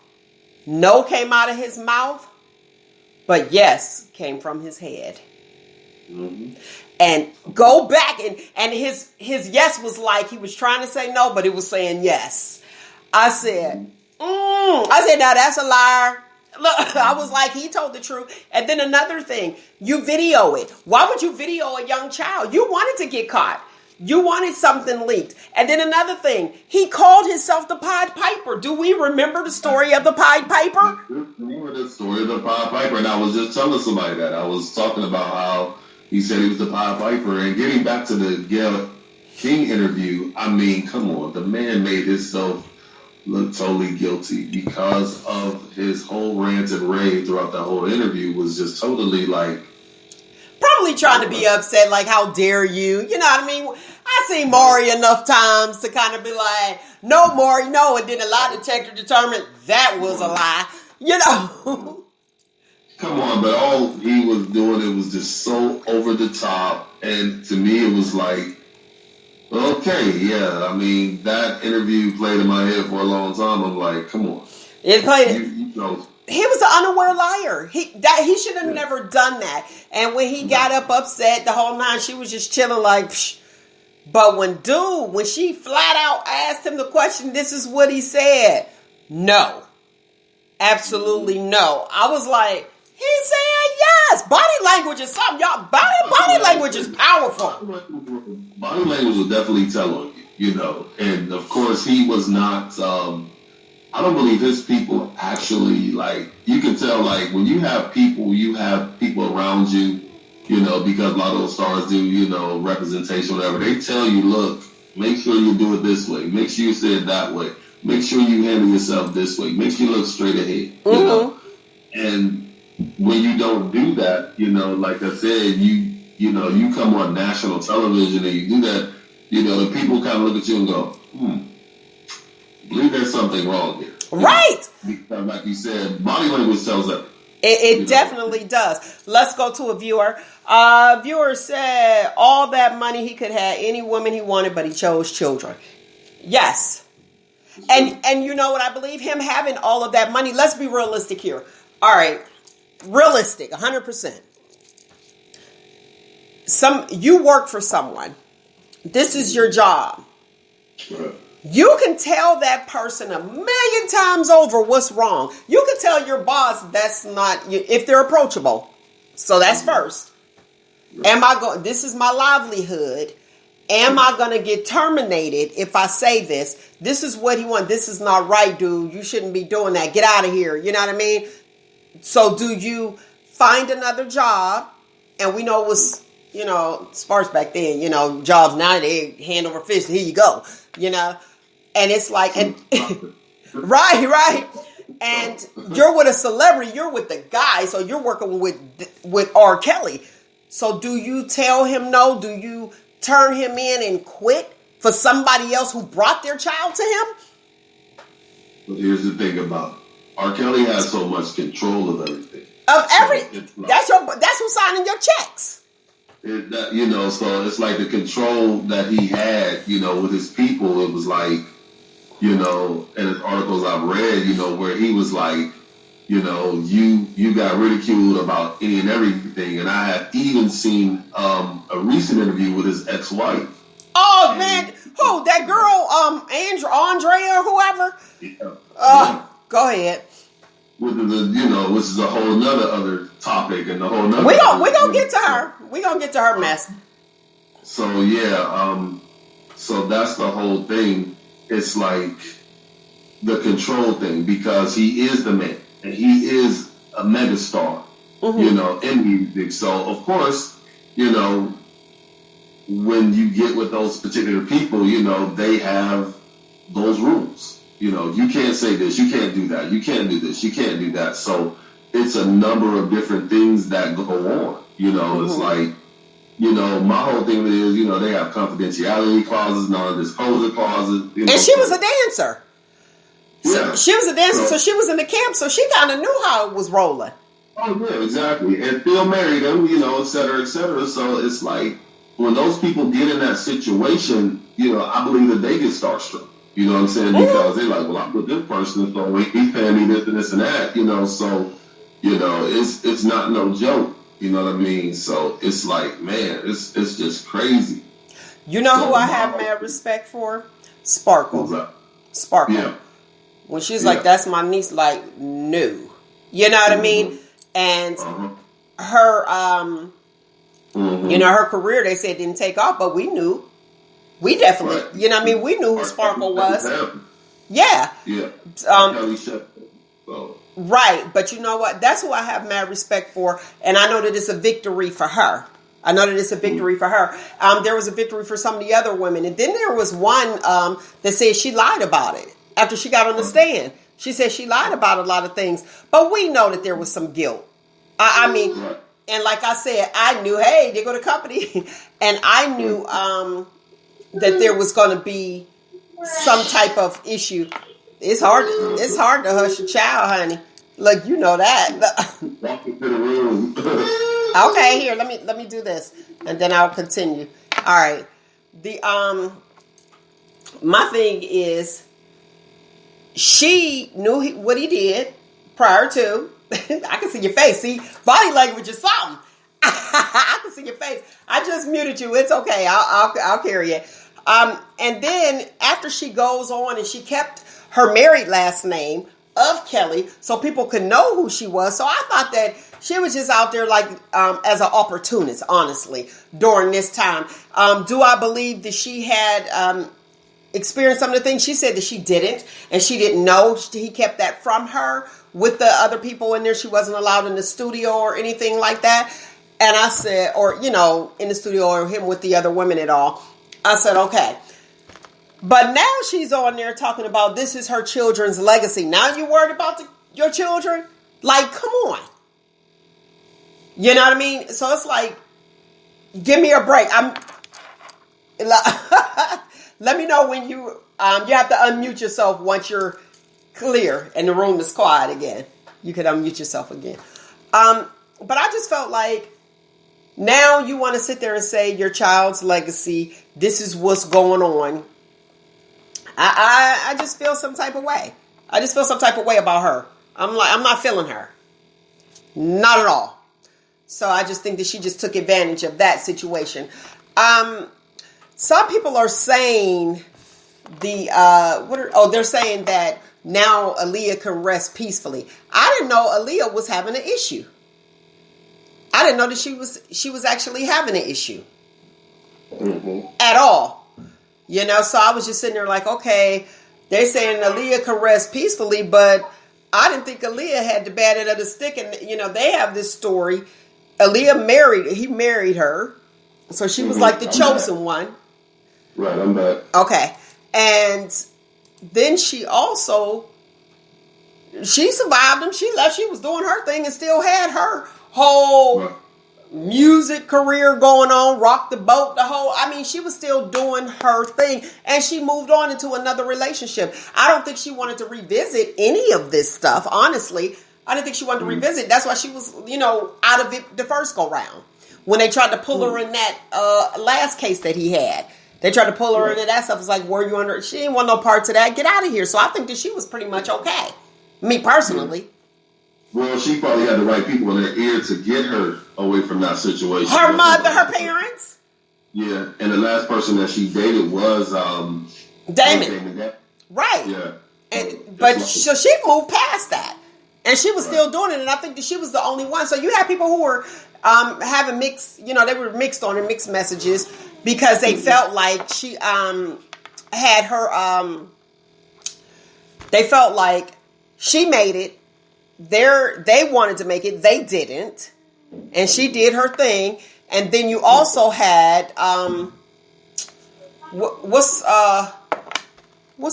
No came out of his mouth, but yes came from his head. Mm-hmm. And go back, and his yes was like he was trying to say no, but it was saying yes. I said, now that's a liar. Look, I was like, he told the truth. And then another thing, you video it. Why would you video a young child? You wanted to get caught. You wanted something leaked. And then another thing, he called himself the Pied Piper. Do we remember the story of the Pied Piper? Remember the story of the Pied Piper, and I was just telling somebody that. I was talking about how he said he was the Pied Piper. And getting back to the Gayle King interview, I mean, come on. The man made himself look totally guilty because of his whole rant and rave throughout the whole interview was just totally like... Probably trying to be upset, like, how dare you? You know what I mean? I seen Maury enough times to kind of be like, no, Maury, no. And then a lie detector determined that was a lie. You know? Come on, but all he was doing, it was just so over the top. And to me, it was like, okay, yeah. I mean, that interview played in my head for a long time. I'm like, come on. It played. You know, he was an unaware liar. He should have never done that. And when he got up upset the whole night, she was just chilling like, psh. But when she flat out asked him the question, this is what he said. No. Absolutely no. I was like, he said yes. Body language is something, y'all. Body language is powerful. Body language will definitely tell on you, you know. And of course, he was not I don't believe his people actually, like, you can tell, like, when you have people around you, you know, because a lot of those stars do, you know, representation, whatever. They tell you, look, make sure you do it this way. Make sure you say it that way. Make sure you handle yourself this way. Make sure you look straight ahead, you know. And when you don't do that, you know, like I said, you know, you come on national television and you do that, you know, the people kind of look at you and go, I believe there's something wrong here. Right. Because like you said, body language tells that. It definitely does. Let's go to a viewer. Viewer said all that money he could have any woman he wanted, but he chose children. Yes. And you know what I believe? Him having all of that money. Let's be realistic here. All right. Realistic, 100%. You work for someone. This is your job. Right. You can tell that person 1,000,000 times over what's wrong. You can tell your boss that's not, if they're approachable. So that's first. Right. This is my livelihood. Am I going to get terminated if I say this? This is what he wants. This is not right, dude. You shouldn't be doing that. Get out of here. You know what I mean? So do you find another job? And we know it was, you know, sparse back then, you know, jobs now, they hand over fist. Here you go, you know? And it's like, and right. And you're with a celebrity. You're with the guy. So you're working with R. Kelly. So do you tell him no? Do you turn him in and quit for somebody else who brought their child to him? But here's the thing about it. R. Kelly has so much control of everything. That's who's signing your checks. You know, so it's like the control that he had, you know, with his people. It was like, you know, in his articles I've read, you know, where he was like, you know, you got ridiculed about any and everything. And I have even seen a recent interview with his ex-wife. Oh, man. Who? That girl, Andrea or whoever? Yeah. Go ahead. Which is a whole other topic and a whole nother. We gonna get to her. We gonna get to her mess. So yeah, so that's the whole thing. It's like the control thing because he is the man and he is a megastar, you know, in music. So of course, you know, when you get with those particular people, you know, they have those rules. You know, you can't say this, you can't do that, you can't do this, you can't do that. So it's a number of different things that go on. You know, it's like, you know, my whole thing is, you know, they have confidentiality clauses, non-disclosure clauses. You know, and she was a dancer. Yeah. She was a dancer, so she was in the camp, so she kind of knew how it was rolling. Oh, yeah, exactly. And Phil married him, you know, et cetera, et cetera. So it's like, when those people get in that situation, you know, I believe that they get starstruck. You know what I'm saying? Because they're like, well, I'm with this person, so he's paying me this and this and that, you know. So, you know, it's not no joke. You know what I mean? So it's like, man, it's just crazy. You know who I have mad respect for? Sparkle. Sparkle. Yeah. When she's like, that's my niece, like, no. You know what I mean? And her, you know, her career, they said, didn't take off, but we knew. We definitely, you know what I mean? We knew who Sparkle was. Yeah. Yeah. Right. But you know what? That's who I have mad respect for. And I know that it's a victory for her. There was a victory for some of the other women. And then there was one that said she lied about it after she got on the stand. She said she lied about a lot of things. But we know that there was some guilt. I mean, and like I said, I knew, hey, they go to company. And I knew that there was going to be some type of issue. It's hard to hush a child, honey. Look, you know that. Walk into the room. Okay, here, let me do this, and then I'll continue. All right. My thing is, she knew what he did prior to. I can see your face. See, body language is something. I can see your face. I just muted you. It's okay. I'll carry it. And then after she goes on and she kept her married last name of Kelly so people could know who she was. So I thought that she was just out there like as an opportunist, honestly, during this time. Do I believe that she had experienced some of the things. She said that she didn't, and she didn't know. He kept that from her with the other people in there. She wasn't allowed in the studio or anything like that. And I said, or, you know, in the studio or him with the other women at all. I said, okay. But now she's on there talking about this is her children's legacy. Now you worried about your children? Like, come on. You know what I mean? So it's like, give me a break. Let me know when you have to unmute yourself once you're clear and the room is quiet again. You can unmute yourself again. But I just felt like now you want to sit there and say your child's legacy, this is what's going on. I just feel some type of way. I just feel some type of way about her. I'm not feeling her. Not at all. So I just think that she just took advantage of that situation. Some people are saying they're saying that now Aaliyah can rest peacefully. I didn't know Aaliyah was having an issue. I didn't know that she was actually having an issue at all. You know, so I was just sitting there like, okay, they're saying Aaliyah can rest peacefully, but I didn't think Aaliyah had the bad end of the stick. And, you know, they have this story. Aaliyah he married her. So she was like the chosen one. Right, I'm back. Okay. And then she survived him. She left. She was doing her thing and still had her whole music career going on, rock the boat, she was still doing her thing, and she moved on into another relationship. I don't think she wanted to revisit any of this stuff, honestly. I didn't think she wanted to revisit. That's why she was, out of it the first go round. When they tried to pull her in that last case that he had. They tried to pull her into that stuff. It's like, were you under? She didn't want no parts of that. Get out of here. So I think that she was pretty much okay. Me personally. Well, she probably had the right people in her ear to get her away from that situation. Her mother, her parents. Yeah, and the last person that she dated was Damon. Right. Yeah. So she moved past that, and she was still doing it. And I think that she was the only one. So you have people who were having mixed, they were mixed on her, mixed messages because they felt like she had her. They felt like she made it. They wanted to make it. They didn't. And she did her thing. And then you also had, what's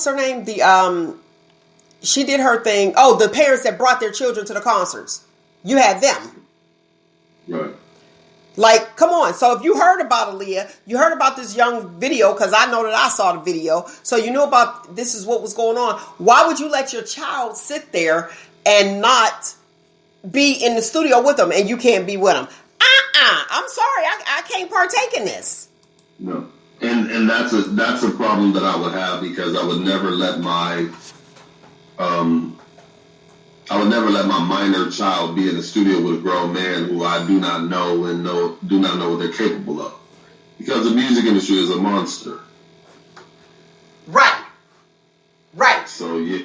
her name? She did her thing. Oh, the parents that brought their children to the concerts. You had them. Right. Like, come on. So if you heard about Aaliyah, you heard about this young video, because I know that I saw the video. So you knew about this is what was going on. Why would you let your child sit there and not be in the studio with them, and you can't be with them? I'm sorry, I can't partake in this. No, and that's a problem that I would have, because I would never let my minor child be in the studio with a grown man who I do not know and do not know what they're capable of, because the music industry is a monster. Right. So yeah.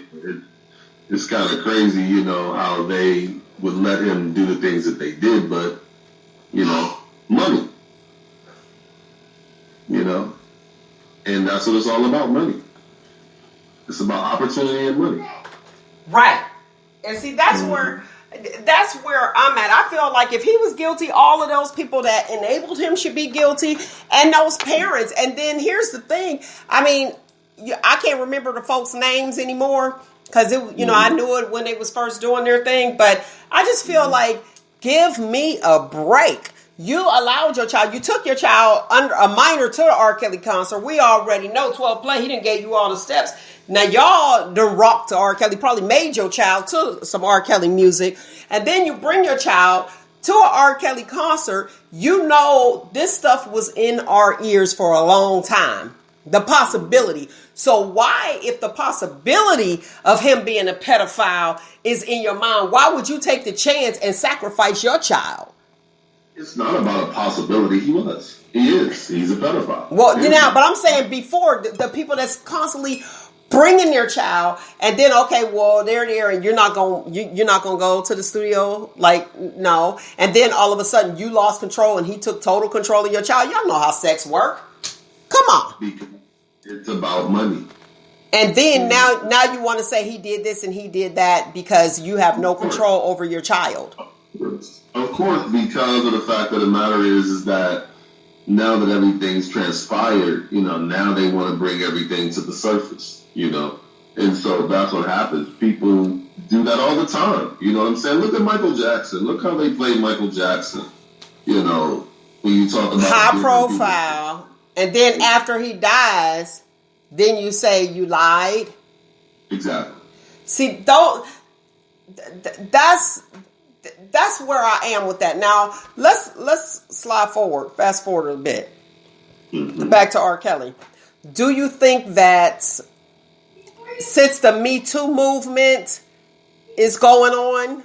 It's kind of crazy, how they would let him do the things that they did, but, money. And that's what it's all about, money. It's about opportunity and money. Right. And see, that's where I'm at. I feel like if he was guilty, all of those people that enabled him should be guilty, and those parents. And then here's the thing. I can't remember the folks' names anymore, because I knew it when they was first doing their thing. But I just feel like, give me a break. You allowed your child, you took your child under a minor to the R. Kelly concert. We already know 12 play. He didn't give you all the steps. Now y'all done rocked to R. Kelly, probably made your child to some R. Kelly music. And then you bring your child to an R. Kelly concert. This stuff was in our ears for a long time. The possibility. So why, if the possibility of him being a pedophile is in your mind, why would you take the chance and sacrifice your child? It's not about a possibility. He is. He's a pedophile. Well, but I'm saying before, the people that's constantly bringing their child, and then, okay, well, they're there, and you're not gonna go to the studio, like, no. And then all of a sudden you lost control and he took total control of your child. Y'all know how sex work. Come on. It's about money. And then now you want to say he did this and he did that because you have no control over your child. Of course, because of the fact of the matter is that now that everything's transpired, now they want to bring everything to the surface, And so that's what happens. People do that all the time. You know what I'm saying? Look at Michael Jackson. Look how they played Michael Jackson. When you talk about high profile. People. And then after he dies, then you say you lied. Exactly. See, that's where I am with that. Now, let's fast forward a bit. Mm-hmm. Back to R. Kelly. Do you think that since the Me Too movement is going on,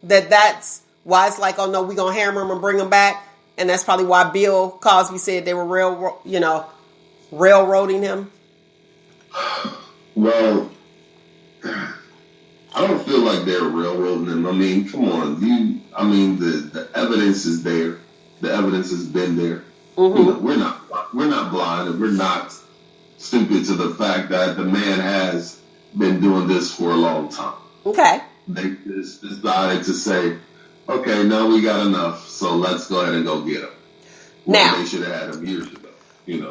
that's why it's like, oh no, we're going to hammer him and bring him back? And that's probably why Bill Cosby said they were railroading him? Well, I don't feel like they're railroading him. I mean, come on. The evidence is there. The evidence has been there. Mm-hmm. We're not blind and we're not stupid to the fact that the man has been doing this for a long time. Okay. They just decided to say, okay, now we got enough, so let's go ahead and go get him. Now, they should have had him years ago,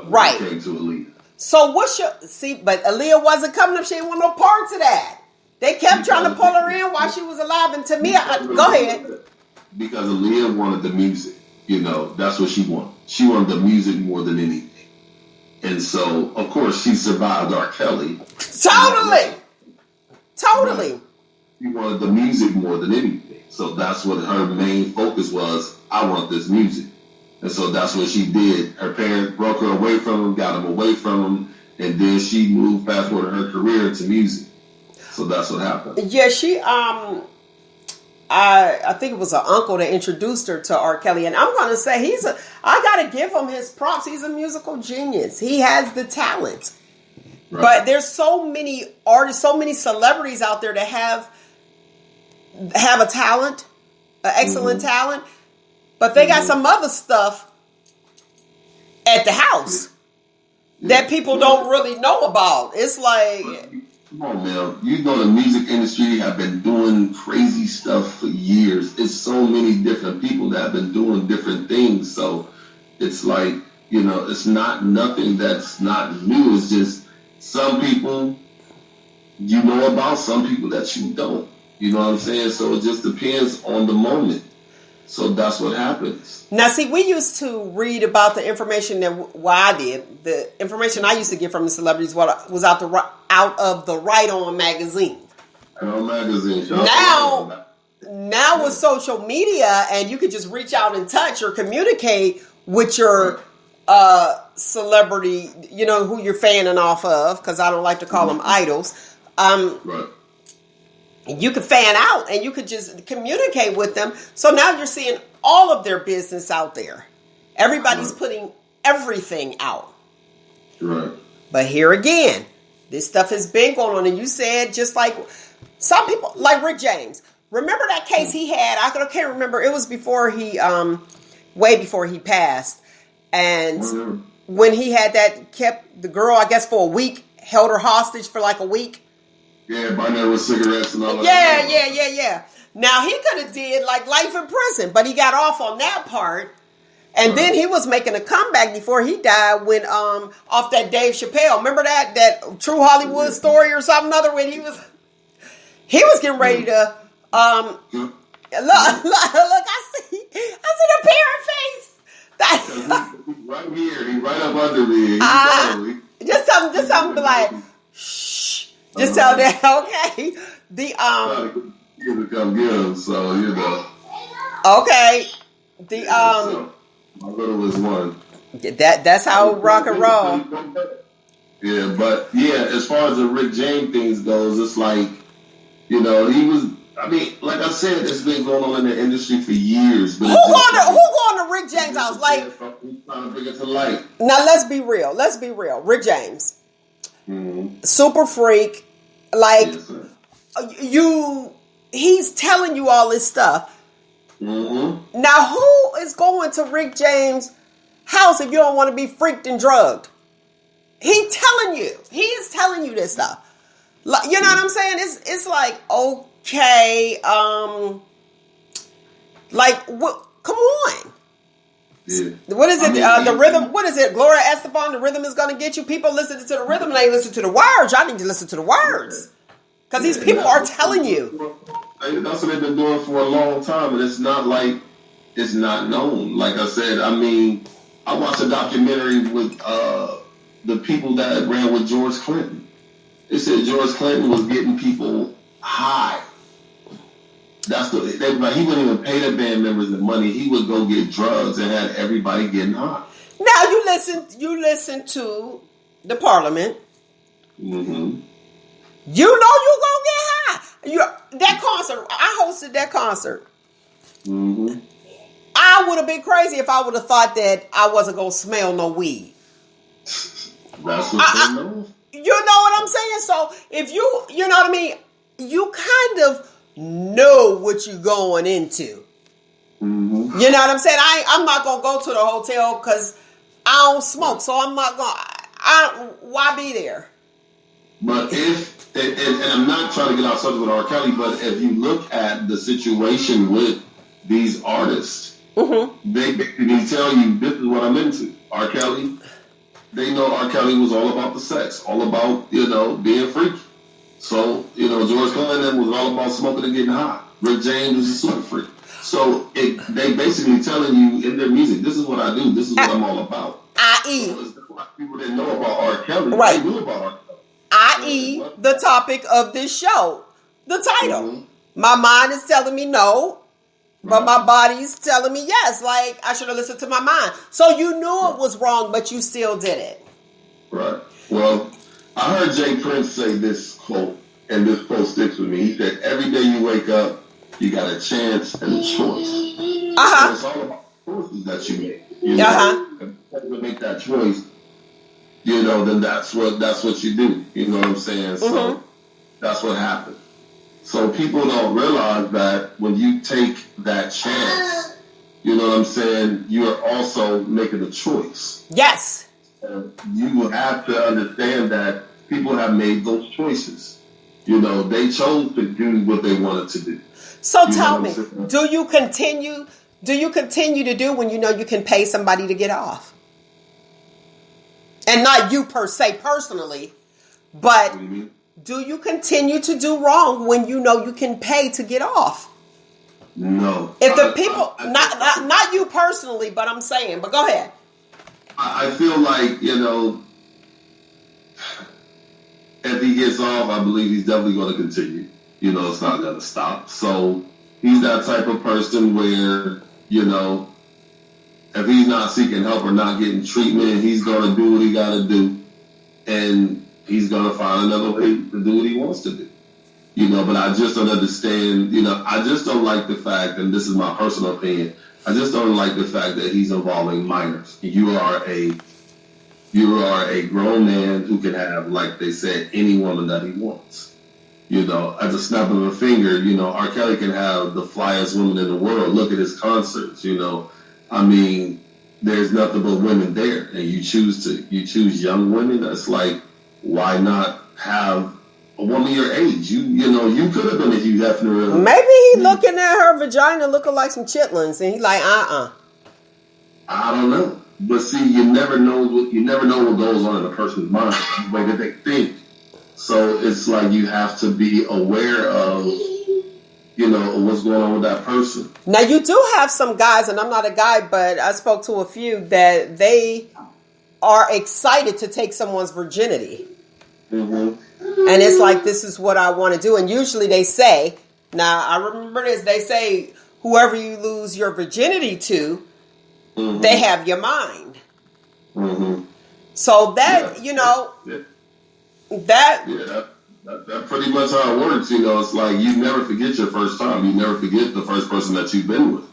right. When it came to Aaliyah. So but Aaliyah wasn't coming up. She didn't want no parts of that. They kept trying to pull her in while she was alive. And to me, go ahead. Because Aaliyah wanted the music. That's what she wanted. She wanted the music more than anything. And so, of course, she survived R. Kelly. Totally. She wanted the music more than anything. So that's what her main focus was. I want this music. And so that's what she did. Her parents broke her away from him, got him away from him, and then she moved fast forward her career into music. So that's what happened. Yeah, she I think it was an uncle that introduced her to R. Kelly, and I'm gonna say I gotta give him his props. He's a musical genius. He has the talent. Right. But there's so many artists, so many celebrities out there that have a talent, an excellent talent, but they got some other stuff at the house that people don't really know about. It's like, come on, man. The music industry have been doing crazy stuff for years. It's so many different people that have been doing different things. So it's like, it's not nothing that's not new. It's just some people you know about, some people that you don't. You know what I'm saying? So it just depends on the moment. So that's what happens. Now, see, we used to read about the information the information I used to get from the celebrities was out of the Right On magazine. Right On magazine. Now with social media, and you could just reach out and touch or communicate with your celebrity, who you're fanning off of, because I don't like to call them idols. Right. You could fan out and you could just communicate with them. So now you're seeing all of their business out there. Everybody's putting everything out. Right. But here again, this stuff has been going on. And you said just like some people, like Rick James. Remember that case he had? I can't remember. It was before way before he passed. And when he had kept the girl, I guess, for a week, held her hostage for like a week. Yeah, buying her with cigarettes and all that. Yeah. Now, he could have did like life in prison, but he got off on that part. And then he was making a comeback before he died when off that Dave Chappelle. Remember that True Hollywood story or something other when he was getting ready to look, I see the parent face. Right here, he right up under me. Just something like, shh. Just tell them, okay. To come get him, so Okay. My little was one. That's how rock and roll. Yeah, but as far as the Rick James things goes, it's like, he was. I mean, like I said, it's been going on in the industry for years. But who going to Rick James' house? Like, trying to bring it to light. Now let's be real. Rick James, super freak. Like he's telling you all this stuff. Mm-hmm. Now, who is going to Rick James' house if you don't want to be freaked and drugged? He's telling you. He is telling you this stuff. Like, you know what I'm saying? It's like, okay, like, what? Come on. Yeah. What is it? The rhythm. What is it? Gloria Estefan. The rhythm is going to get you. People listen to the rhythm. They listen to the words. Y'all need to listen to the words because these people are telling you. That's what they've been doing for a long time, and it's not like it's not known. Like I said, I mean, I watched a documentary with the people that ran with George Clinton. They said George Clinton was getting people high. He wouldn't even pay the band members the money. He would go get drugs and had everybody getting high. Now you listen to the Parliament. Mm-hmm. You know you gonna get high. That concert, I hosted that concert. Mm-hmm. I would have been crazy if I would have thought that I wasn't gonna smell no weed. That's what they know. You know what I'm saying? So if you know what I mean, you kind of know what you're going into. Mm-hmm. You know what I'm saying? I'm not gonna go to the hotel because I don't smoke, so I'm not gonna. Why be there? But and I'm not trying to get off subject with R. Kelly, but if you look at the situation with these artists, they basically tell you this is what I'm into. R. Kelly, they know R. Kelly was all about the sex, all about being freaky. So, George Clinton was all about smoking and getting high. Rick James was a super freak. So, they basically telling you in their music, this is what I do, this is what I'm all about. I.e. So, a lot of people didn't know about R. Kelly. Right. They knew about R. Kelly. I.e. the topic of this show, the title. Mm-hmm. My mind is telling me no, but my body's telling me yes. Like, I should have listened to my mind. So, you knew it was wrong, but you still did it. Right. Well, I heard Jay Prince say this quote, and this quote sticks with me. He said, every day you wake up, you got a chance and a choice. So it's all about the choices that you make. If you make that choice, then that's what you do. You know what I'm saying? So that's what happened. So people don't realize that when you take that chance, you know what I'm saying, you're also making a choice. Yes. You have to understand that people have made those choices. They chose to do what they wanted to do. So tell me, do you continue to do when you know you can pay somebody to get off? And not you per se personally, but do you continue to do wrong when you know you can pay to get off? No. If the people, not you personally, but I'm saying, but go ahead. I feel like, if he gets off, I believe he's definitely going to continue. It's not going to stop. So he's that type of person where, if he's not seeking help or not getting treatment, he's going to do what he got to do. And he's going to find another way to do what he wants to do. But I just don't understand, I just don't like the fact, and this is my personal opinion, I just don't like the fact that he's involving minors. You are a grown man who can have, like they said, any woman that he wants. At the snap of a finger, R. Kelly can have the flyest woman in the world. Look at his concerts, I mean, there's nothing but women there. And you choose young women. That's like, why not have a woman your age? You could have been a Hugh Hefner. Maybe he looking at her vagina looking like some chitlins, and he like, I don't know. But see, you never know what goes on in a person's mind, the way that they think. So it's like you have to be aware of, what's going on with that person. Now you do have some guys, and I'm not a guy, but I spoke to a few that they are excited to take someone's virginity. Mm-hmm. And it's like, this is what I want to do. And usually they say, now I remember this, they say, whoever you lose your virginity to, they have your mind. Mm-hmm. So that, that's pretty much how it works. It's like you never forget your first time. You never forget the first person that you've been with.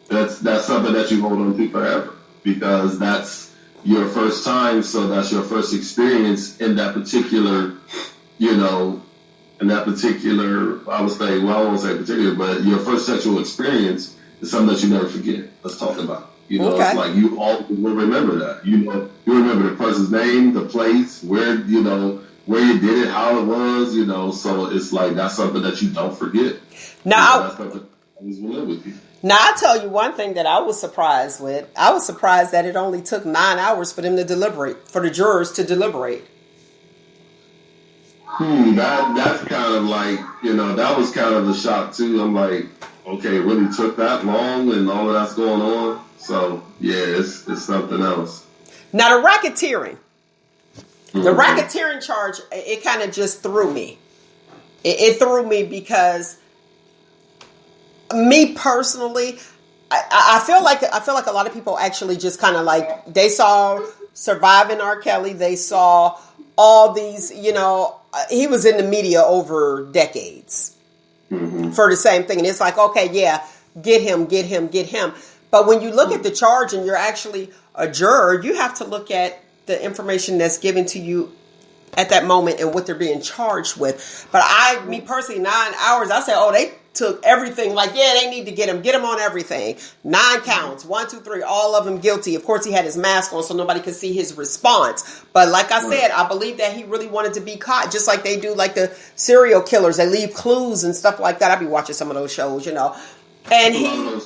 That's something that you hold on to forever because that's your first time. So that's your first experience in that particular, I would say, well, I won't say particular, but your first sexual experience is something that you never forget. Let's talk about it. You know, Okay. it's like you always will remember that. You know, you remember the person's name, the place, where you did it, how it was. You know, so it's like that's something that you don't forget. Now, that's something that always will live with you. Now, I'll tell you one thing that I was surprised with. I was surprised that it only took 9 hours for them to deliberate, for the jurors to deliberate. That's kind of like, that was kind of a shock too. I'm like, okay, it really took that long and all of that's going on. So, yeah, it's something else. Now, the racketeering. The racketeering charge, it kind of just threw me. It threw me because me personally, I feel like a lot of people actually just kind of like, they saw Surviving R. Kelly. They saw all these, he was in the media over decades for the same thing. And it's like, okay, yeah, get him. But when you look at the charge and you're actually a juror, you have to look at the information that's given to you at that moment and what they're being charged with. But me personally, 9 hours, I said, oh, they took everything. Like, yeah, they need to get him on everything. 9 counts, 1, 2, 3, all of them guilty. Of course, he had his mask on so nobody could see his response. But like I said, I believe that he really wanted to be caught, just like they do, like the serial killers. They leave clues and stuff like that. I be watching some of those shows, and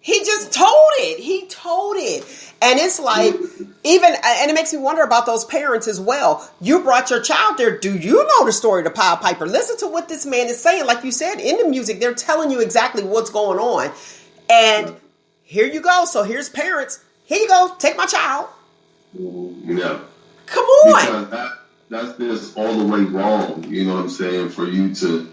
he just told it. He told it. And it's like, and it makes me wonder about those parents as well. You brought your child there. Do you know the story of the Pied Piper? Listen to what this man is saying. Like you said, in the music, they're telling you exactly what's going on. And here you go. So here's parents. Here you go. Take my child. Yeah. Come on. Because that's just all the way wrong. You know what I'm saying? For you to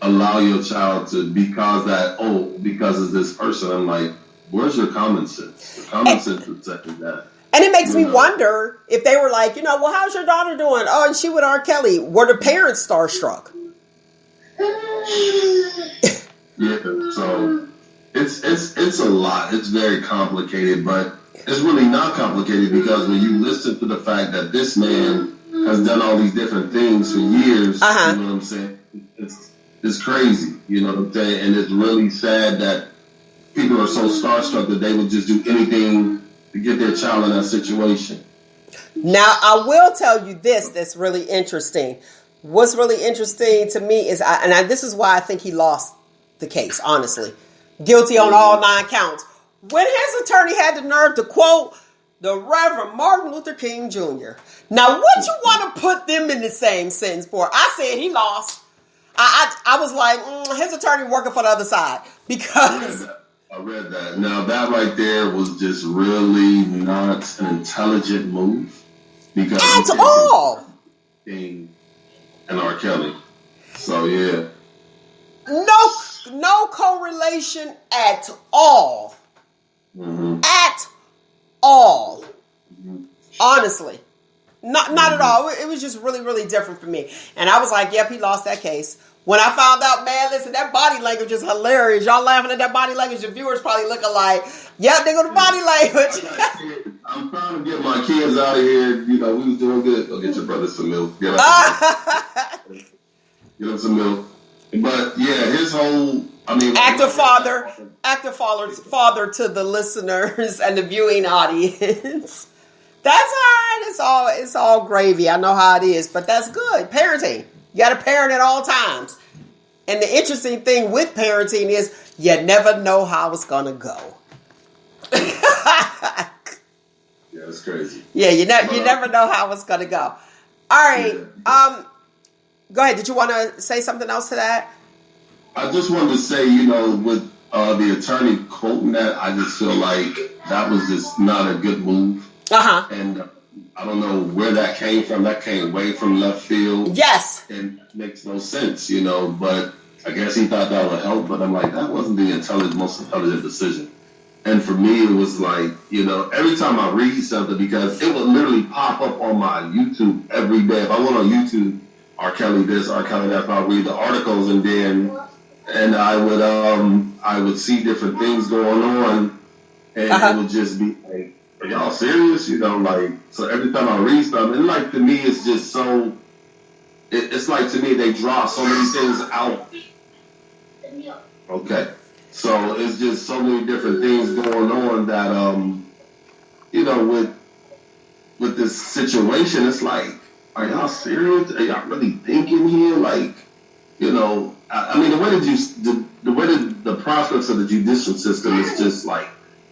allow your child to, because of this person. I'm like, where's your common sense? The common sense is saying that. And it makes me wonder if they were like, well, how's your daughter doing? Oh, and she with R. Kelly. Were the parents starstruck? Yeah, so it's a lot. It's very complicated, but it's really not complicated because when you listen to the fact that this man has done all these different things for years, you know what I'm saying? It's crazy, you know what I'm saying? And it's really sad that people are so starstruck that they would just do anything to get their child in that situation. Now, I will tell you this that's really interesting. What's really interesting to me is, this is why I think he lost the case, honestly. Guilty on all 9 counts. When his attorney had the nerve to quote the Reverend Martin Luther King Jr. Now, what you want to put them in the same sentence for? I said he lost. I was like, his attorney working for the other side. Because I read that. Now, that right there was just really not an intelligent move. Because at all. King and R. Kelly. So, yeah. No correlation at all. At all. Honestly. Not at all. It was just really, really different for me. And I was like, yep, he lost that case. When I found out, man, listen, that body language is hilarious. Y'all laughing at that body language. The viewers probably looking like, yeah, they go to body language. I'm trying to get my kids out of here. We was doing good. Go get your brother some milk. Get him some milk. But, yeah, his whole, active father to the listeners and the viewing audience. That's all right. It's all gravy. I know how it is, but that's good. Parenting. You got to parent at all times. And the interesting thing with parenting is you never know how it's going to go. Yeah, it's crazy. Yeah, you never know how it's going to go. All right. Go ahead. Did you want to say something else to that? I just wanted to say, with the attorney quoting that, I just feel like that was just not a good move. And I don't know where that came from. That came way from left field. Yes. And it makes no sense, but I guess he thought that would help. But I'm like, that wasn't the most intelligent decision. And for me, it was like, every time I read something, because it would literally pop up on my YouTube every day. If I went on YouTube, R. Kelly this, R. Kelly that, I'll read the articles and I would see different things going on. And it would just be like, are y'all serious? So every time I read something, and to me, it's just so, it's like to me, they draw so many things out. Okay. So it's just so many different things going on that, you know, with this situation, it's like, are y'all serious? Are y'all really thinking here? Like, you know, I mean, the way the process of the judicial system is just like,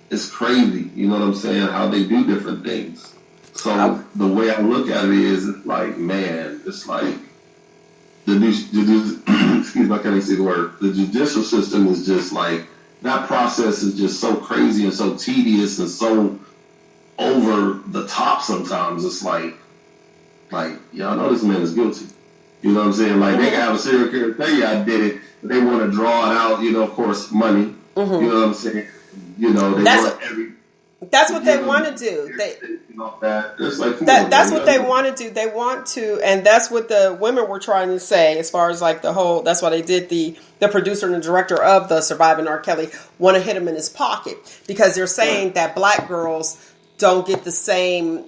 it's crazy. You know what I'm saying? How they do different things. So the way I look at it is, it's like, man, it's like excuse me, I can't even say the word. The judicial system is just like, that process is just so crazy and so tedious and so over the top sometimes. It's like, y'all know this man is guilty. You know what I'm saying? Like, they can have a serial killer tell you I did it, but they want to draw it out, you know, of course, money. You know what I'm saying? You know, that's what they want to do. That's what they want to do. They want to, and that's what the women were trying to say as far as like the whole, that's why they did the producer and the director of the Surviving R. Kelly want to hit him in his pocket, because they're saying that black girls don't get the same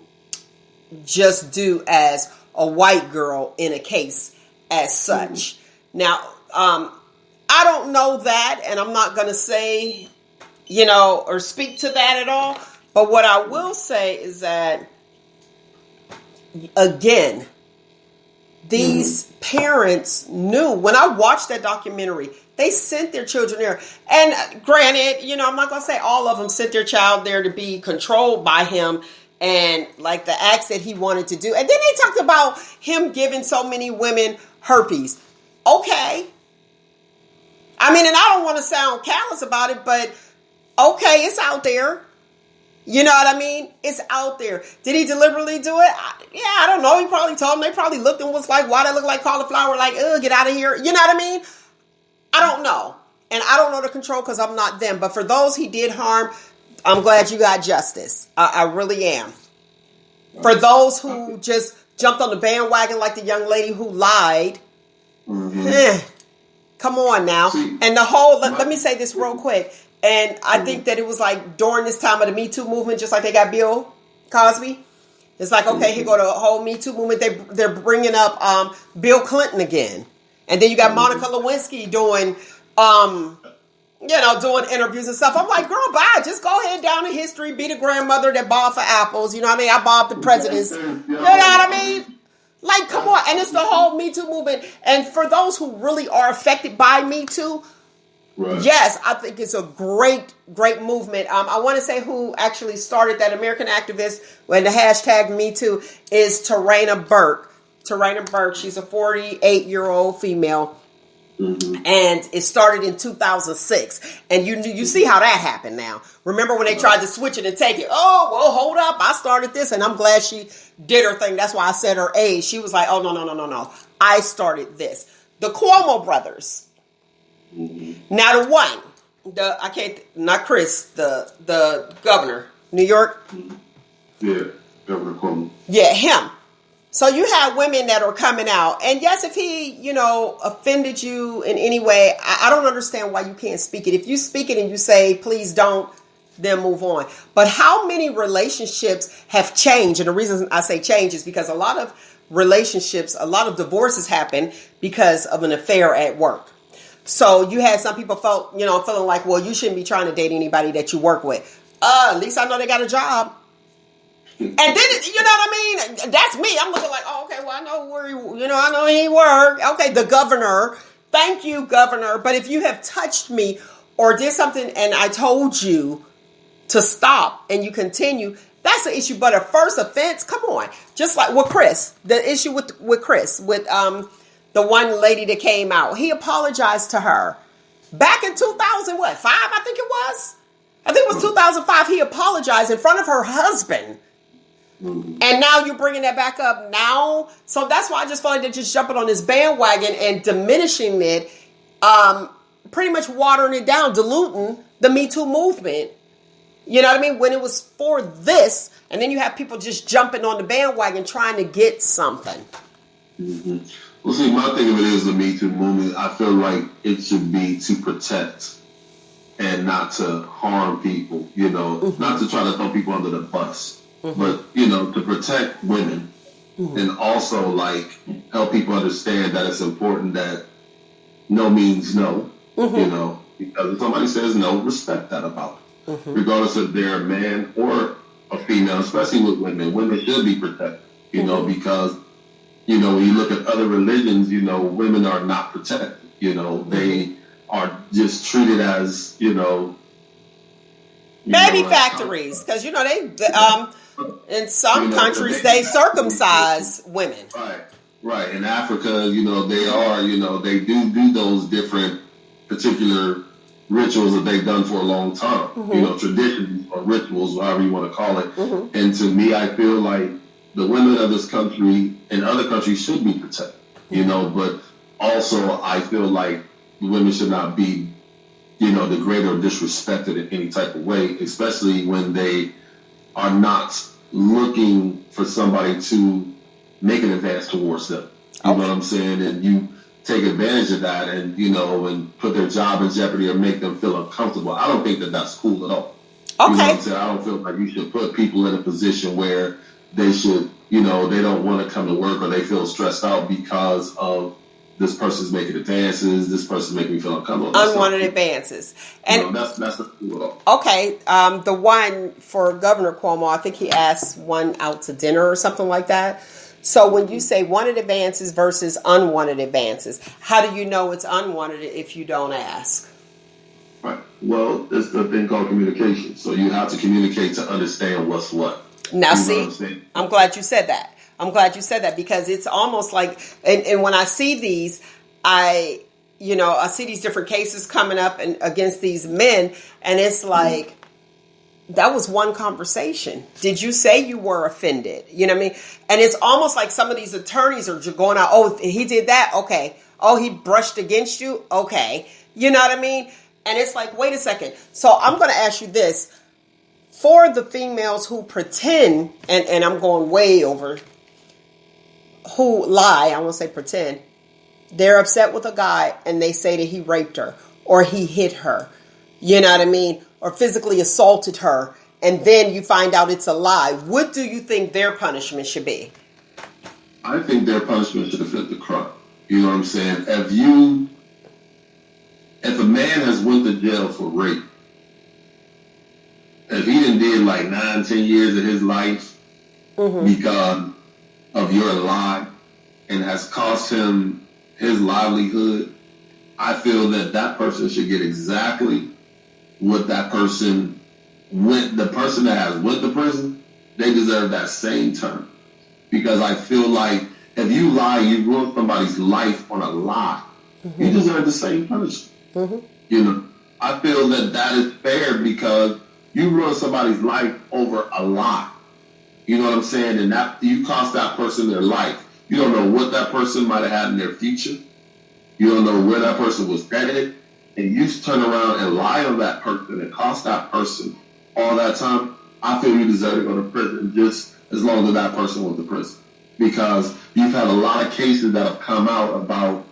just due as a white girl in a case as such. Now, I don't know that, and I'm not going to say, you know, or speak to that at all. But what I will say is that, again, these parents knew. When I watched that documentary, they sent their children there. And granted, you know, I'm not going to say all of them sent their child there to be controlled by him and like the acts that he wanted to do. And then they talked about him giving so many women herpes. Okay. I mean, and I don't want to sound callous about it, but okay, it's out there. You know what I mean? It's out there. Did he deliberately do it? I don't know. He probably told them. They probably looked and was like, why they look like cauliflower? Like, get out of here. You know what I mean? I don't know. And I don't know the control because I'm not them. But for those he did harm, I'm glad you got justice. I really am. For those who just jumped on the bandwagon like the young lady who lied, come on now. And the whole, let me say this real quick. And I think that it was like during this time of the Me Too movement, just like they got Bill Cosby. It's like, okay, here go the whole Me Too movement. They're bringing up Bill Clinton again. And then you got Monica Lewinsky doing, doing interviews and stuff. I'm like, girl, bye. Just go ahead down in history. Be the grandmother that bobbed for apples. You know what I mean? I bobbed the presidents. You know what I mean? Like, come on. And it's the whole Me Too movement. And for those who really are affected by Me Too, right. Yes, I think it's a great, great movement. I want to say who actually started that American activist when the hashtag Me Too is Tarana Burke. Tarana Burke, she's a 48-year-old female. And it started in 2006. And you see how that happened now. Remember when they tried to switch it and take it? Oh, well, hold up. I started this. And I'm glad she did her thing. That's why I said her age. She was like, oh, no. I started this. The Cuomo brothers. Now the one, not Chris, the governor, New York. Yeah, Governor Cuomo. Yeah, him. So you have women that are coming out, and yes, if he, offended you in any way, I don't understand why you can't speak it. If you speak it and you say, please don't, then move on. But how many relationships have changed? And the reason I say change is because a lot of relationships, a lot of divorces happen because of an affair at work. So you had some people feeling like, well, you shouldn't be trying to date anybody that you work with. At least I know they got a job. And then, you know what I mean? That's me. I'm looking like, oh, okay, well, I know where I know he worked. Okay, the governor. Thank you, governor. But if you have touched me or did something and I told you to stop and you continue, that's an issue. But a first offense, come on. Just like with Chris, the issue with Chris, with the one lady that came out, he apologized to her back in 2005, I think it was. I think it was 2005. He apologized in front of her husband. And now you're bringing that back up now. So that's why I just feel like they're just jumping on this bandwagon and diminishing it, pretty much watering it down, diluting the Me Too movement. You know what I mean? When it was for this, and then you have people just jumping on the bandwagon trying to get something. Well, see, my thing of it is the Me Too movement. I feel like it should be to protect and not to harm people, not to try to throw people under the bus. But, to protect women and also, help people understand that it's important that no means no, because if somebody says no, respect that about it. Regardless if they're a man or a female, especially with women. Women should be protected, you know, because, you know, when you look at other religions, you know, women are not protected. You know, they are just treated as, baby factories, because they in some countries they circumcise women. Right. In Africa, they do those different particular rituals that they've done for a long time. Traditions or rituals, however you want to call it. And to me, I feel like the women of this country and other countries should be protected. But also I feel like women should not be, degraded or disrespected in any type of way, especially when they are not looking for somebody to make an advance towards them. You know what I'm saying? And you take advantage of that and, and put their job in jeopardy or make them feel uncomfortable. I don't think that that's cool at all. You know what I'm saying? I don't feel like you should put people in a position where they should, they don't want to come to work or they feel stressed out because of this person's making advances, this person's making me feel uncomfortable. Unwanted advances. And that's not cool at all. Okay. The one for Governor Cuomo, I think he asked one out to dinner or something like that. So when you say wanted advances versus unwanted advances, how do you know it's unwanted if you don't ask? Right. Well, it's the thing called communication. So you have to communicate to understand what's what. Now, see, I'm glad you said that. Because it's almost like, and when I see these, I see these different cases coming up and against these men, and it's like, that was one conversation. Did you say you were offended? You know what I mean? And it's almost like some of these attorneys are just going out, oh, he did that? Okay. Oh, he brushed against you? Okay. You know what I mean? And it's like, wait a second. So I'm going to ask you this. For the females who pretend, and I'm going way over, who lie, I won't say pretend, they're upset with a guy and they say that he raped her or he hit her. You know what I mean? Or physically assaulted her, and then you find out it's a lie. What do you think their punishment should be? I think their punishment should fit the crime. You know what I'm saying? If a man has went to jail for rape, if he did like 9-10 years of his life because of your lie and has cost him his livelihood, I feel that person should get exactly what that person went, the person that has went to prison, they deserve that same term. Because I feel like if you lie, you ruin somebody's life on a lie, you deserve the same punishment. I feel that is fair because you ruin somebody's life over a lie. You know what I'm saying? And that you cost that person their life. You don't know what that person might have had in their future. You don't know where that person was headed. And you turn around and lie on that person and cost that person all that time, I feel you deserve to go to prison just as long as that person went to prison. Because you've had a lot of cases that have come out about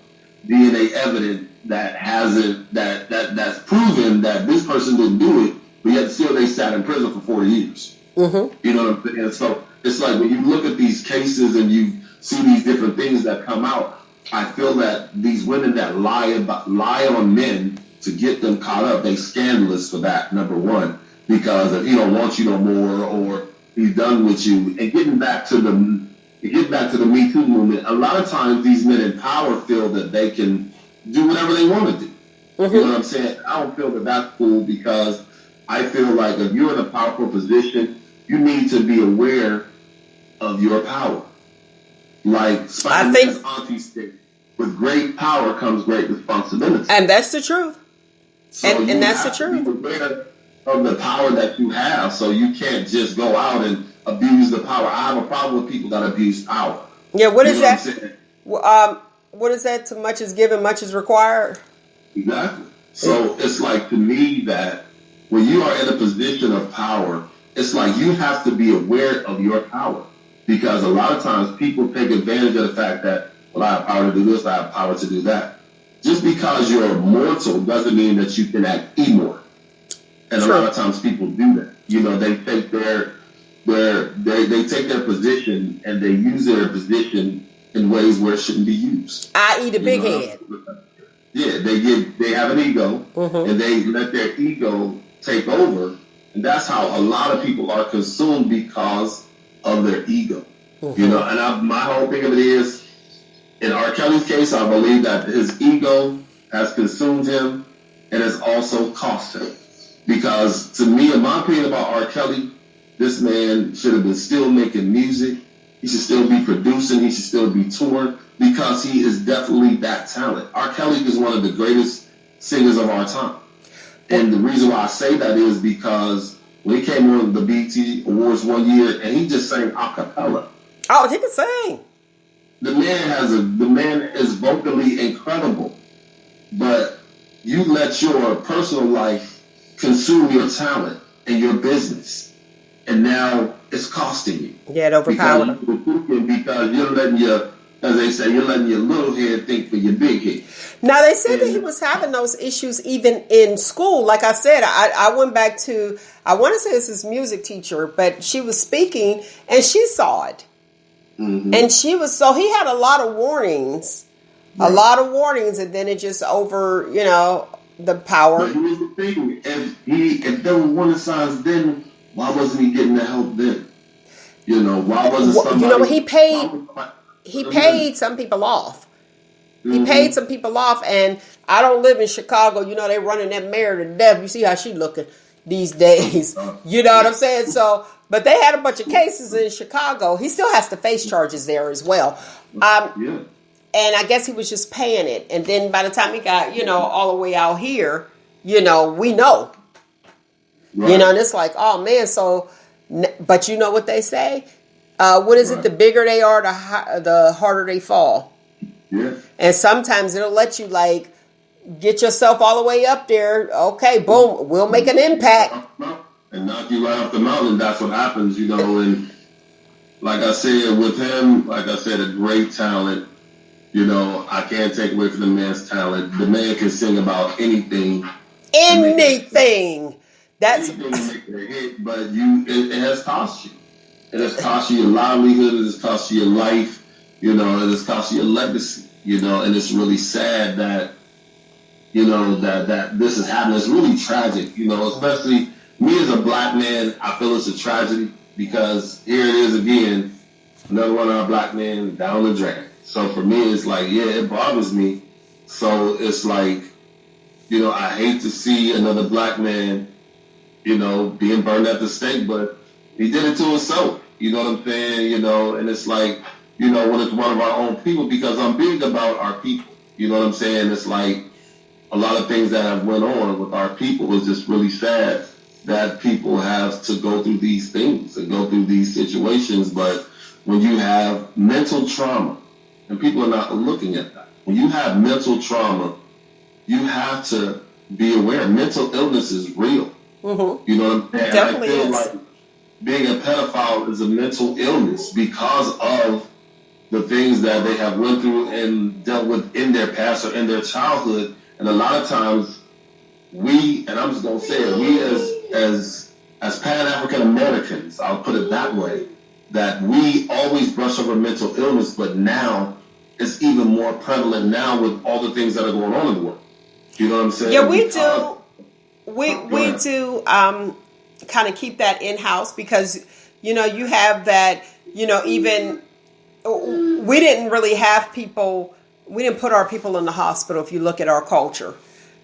DNA evidence that hasn't, that's proven that this person didn't do it, but yet still they sat in prison for 4 years. You know what I'm saying? So it's like when you look at these cases and you see these different things that come out, I feel that these women that lie on men to get them caught up, they scandalous for that, number one, because if he don't want you no more or he's done with you. And getting back to the Me Too movement, a lot of times these men in power feel that they can do whatever they want to do. You know what I'm saying? I don't feel that that's cool because I feel like if you're in a powerful position, you need to be aware of your power. Like Spider-Man's auntie said, with great power comes great responsibility. And that's the truth. So and that's the truth. Be aware of the power that you have, so you can't just go out and abuse the power. I have a problem with people that abuse power. Yeah, what is that? What is that? Too much is given, much is required. Exactly. So it's like, to me, that when you are in a position of power, it's like you have to be aware of your power. Because a lot of times people take advantage of the fact that, well, I have power to do this, I have power to do that. Just because you're mortal doesn't mean that you can act immortal. And a lot of times people do that. They take they take their position and they use their position in ways where it shouldn't be used. I.e. the big head. Yeah, they have an ego and they let their ego take over And that's how a lot of people are consumed because of their ego. You know, and my whole thing of it is, in R. Kelly's case, I believe that his ego has consumed him and has also cost him. Because to me, in my opinion about R. Kelly, this man should have been still making music. He should still be producing. He should still be touring because he is definitely that talent. R. Kelly is one of the greatest singers of our time. And the reason why I say that is because when he came on the BET Awards one year and he just sang a cappella. Oh, he can sing. The man is vocally incredible, but you let your personal life consume your talent and your business, and now it's costing you. Yeah, it overpowered him. Because you're letting your, as they say, you're letting your little head think for your big head. Now, they said that he was having those issues even in school. Like I said, I went back to, I want to say it's his music teacher, but she was speaking and she saw it. Mm-hmm. And so he had a lot of warnings, and then it just the power. But here's the thing, if there were warning signs then, why wasn't he getting the help then? You know, why wasn't somebody... You know, he paid some people off. He paid some people off, and I don't live in Chicago. You know, they running that mayor to death. You see how she looking these days. You know what I'm saying? So, but they had a bunch of cases in Chicago. He still has to face charges there as well. And I guess he was just paying it. And then by the time he got, all the way out here, we know. Right. And it's like, oh, man, so, but you know what they say? What is it? The bigger they are, the harder they fall. Yeah. And sometimes it'll let you, get yourself all the way up there. Okay, boom, we'll make an impact. And knock you right off the mountain. That's what happens, and like I said, with him, a great talent. I can't take away from the man's talent. The man can sing about anything. Anything. That's anything to make it a hit, but it has cost you. It has cost you your livelihood. It has cost you your life. It has cost you your legacy. And it's really sad that that this is happening. It's really tragic. Especially me as a black man, I feel it's a tragedy because here it is again, another one of our black men down the drain. So for me, it's like, it bothers me. So it's like, I hate to see another black man, being burned at the stake, but he did it to himself. You know what I'm saying? And it's like, when it's one of our own people, because I'm big about our people. You know what I'm saying? It's like a lot of things that have went on with our people is just really sad that people have to go through these things and go through these situations. But when you have mental trauma, and people are not looking at that. When you have mental trauma, you have to be aware. Mental illness is real. Mm-hmm. You know what I'm saying? Definitely I feel is. like being a pedophile is a mental illness because of the things that they have went through and dealt with in their past or in their childhood. And a lot of times we, and I'm just going to say it, we as Pan-African Americans, I'll put it that way, that we always brush over mental illness, but now it's even more prevalent now with all the things that are going on in the world. You know what I'm saying? Yeah, we do. We do kind of keep that in-house because, you have that, even we didn't really have people, we didn't put our people in the hospital if you look at our culture.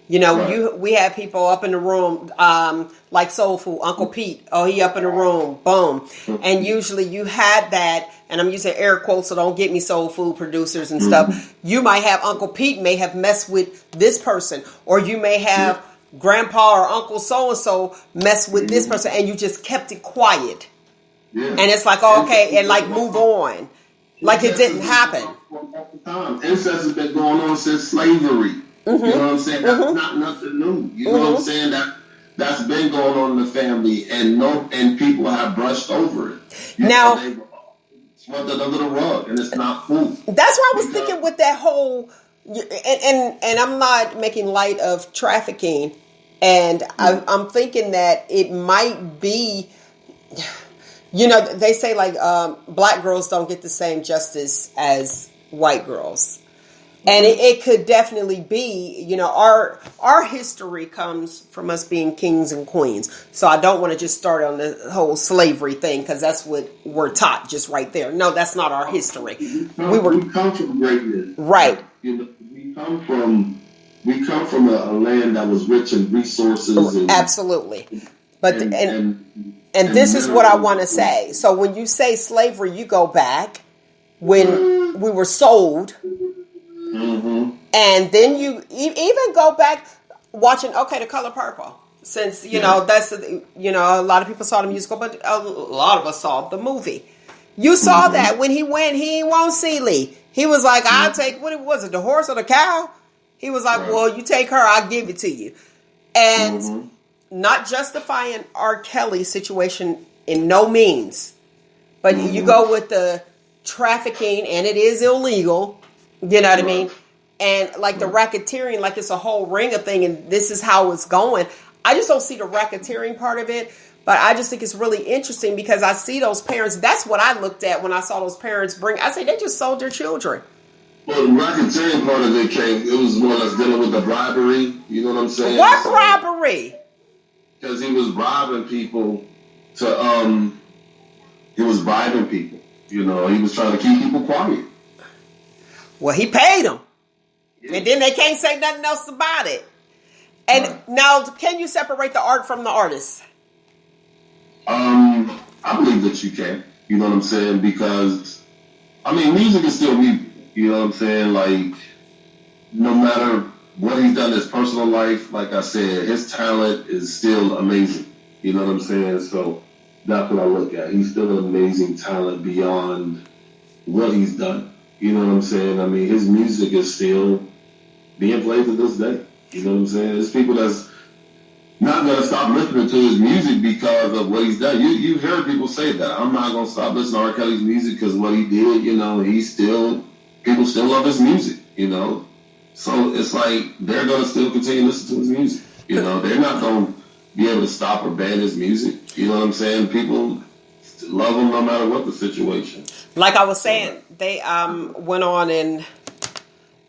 Right. We had people up in the room, like Soul Food, Uncle Pete. Oh, he up in the room, boom. And usually you had that, and I'm using air quotes, so don't get me Soul Food producers and stuff. You might have Uncle Pete may have messed with this person, or you may have Grandpa or Uncle so-and-so mess with this person, and you just kept it quiet. Yeah. And it's like, okay, and move on. Like it didn't happen. Incest has been going on since slavery. Mm-hmm. You know what I'm saying? That's not nothing new. You know what I'm saying? That's been going on in the family, and people have brushed over it. They've swept it under the rug, and it's not cool. That's why I was thinking with that whole, and I'm not making light of trafficking, and I'm thinking that it might be, they say black girls don't get the same justice as white girls. And it could definitely be, our history comes from us being kings and queens. So I don't want to just start on the whole slavery thing because that's what we're taught just right there. No, that's not our history. We come from greatness, right? We come from a land that was rich in resources. Absolutely, but and this is what I want to say. So when you say slavery, you go back when we were sold. Mm-hmm. And then you even go back watching The Color Purple, since that's a lot of people saw the musical, but a lot of us saw the movie. You saw that when he won't see Lee. He was like, I'll take, what was it, the horse or the cow? He was like, well, you take her, I'll give it to you. And not justifying R. Kelly's situation in no means, but you go with the trafficking, and it is illegal. You know what I mean? And like the racketeering, like it's a whole ring of thing, and this is how it's going. I just don't see the racketeering part of it, but I just think it's really interesting because I see those parents. That's what I looked at when I saw those parents I say they just sold their children. Well, the racketeering part of it was more or less dealing with the bribery. You know what I'm saying? What bribery? Because he was bribing people he was bribing people. He was trying to keep people quiet. Well, he paid them. Yeah. And then they can't say nothing else about it. And now, can you separate the art from the artist? I believe that you can. You know what I'm saying? Because, music is still music. You know what I'm saying? Like, no matter what he's done in his personal life, like I said, his talent is still amazing. You know what I'm saying? So that's what I look at. He's still an amazing talent beyond what he's done. You know what I'm saying? His music is still being played to this day. You know what I'm saying? There's people that's not going to stop listening to his music because of what he's done. You've heard people say that. I'm not going to stop listening to R. Kelly's music because what he did, people still love his music, So it's like they're going to still continue to listen to his music. They're not going to be able to stop or ban his music. You know what I'm saying? People love him no matter what the situation. Like I was saying, they went on and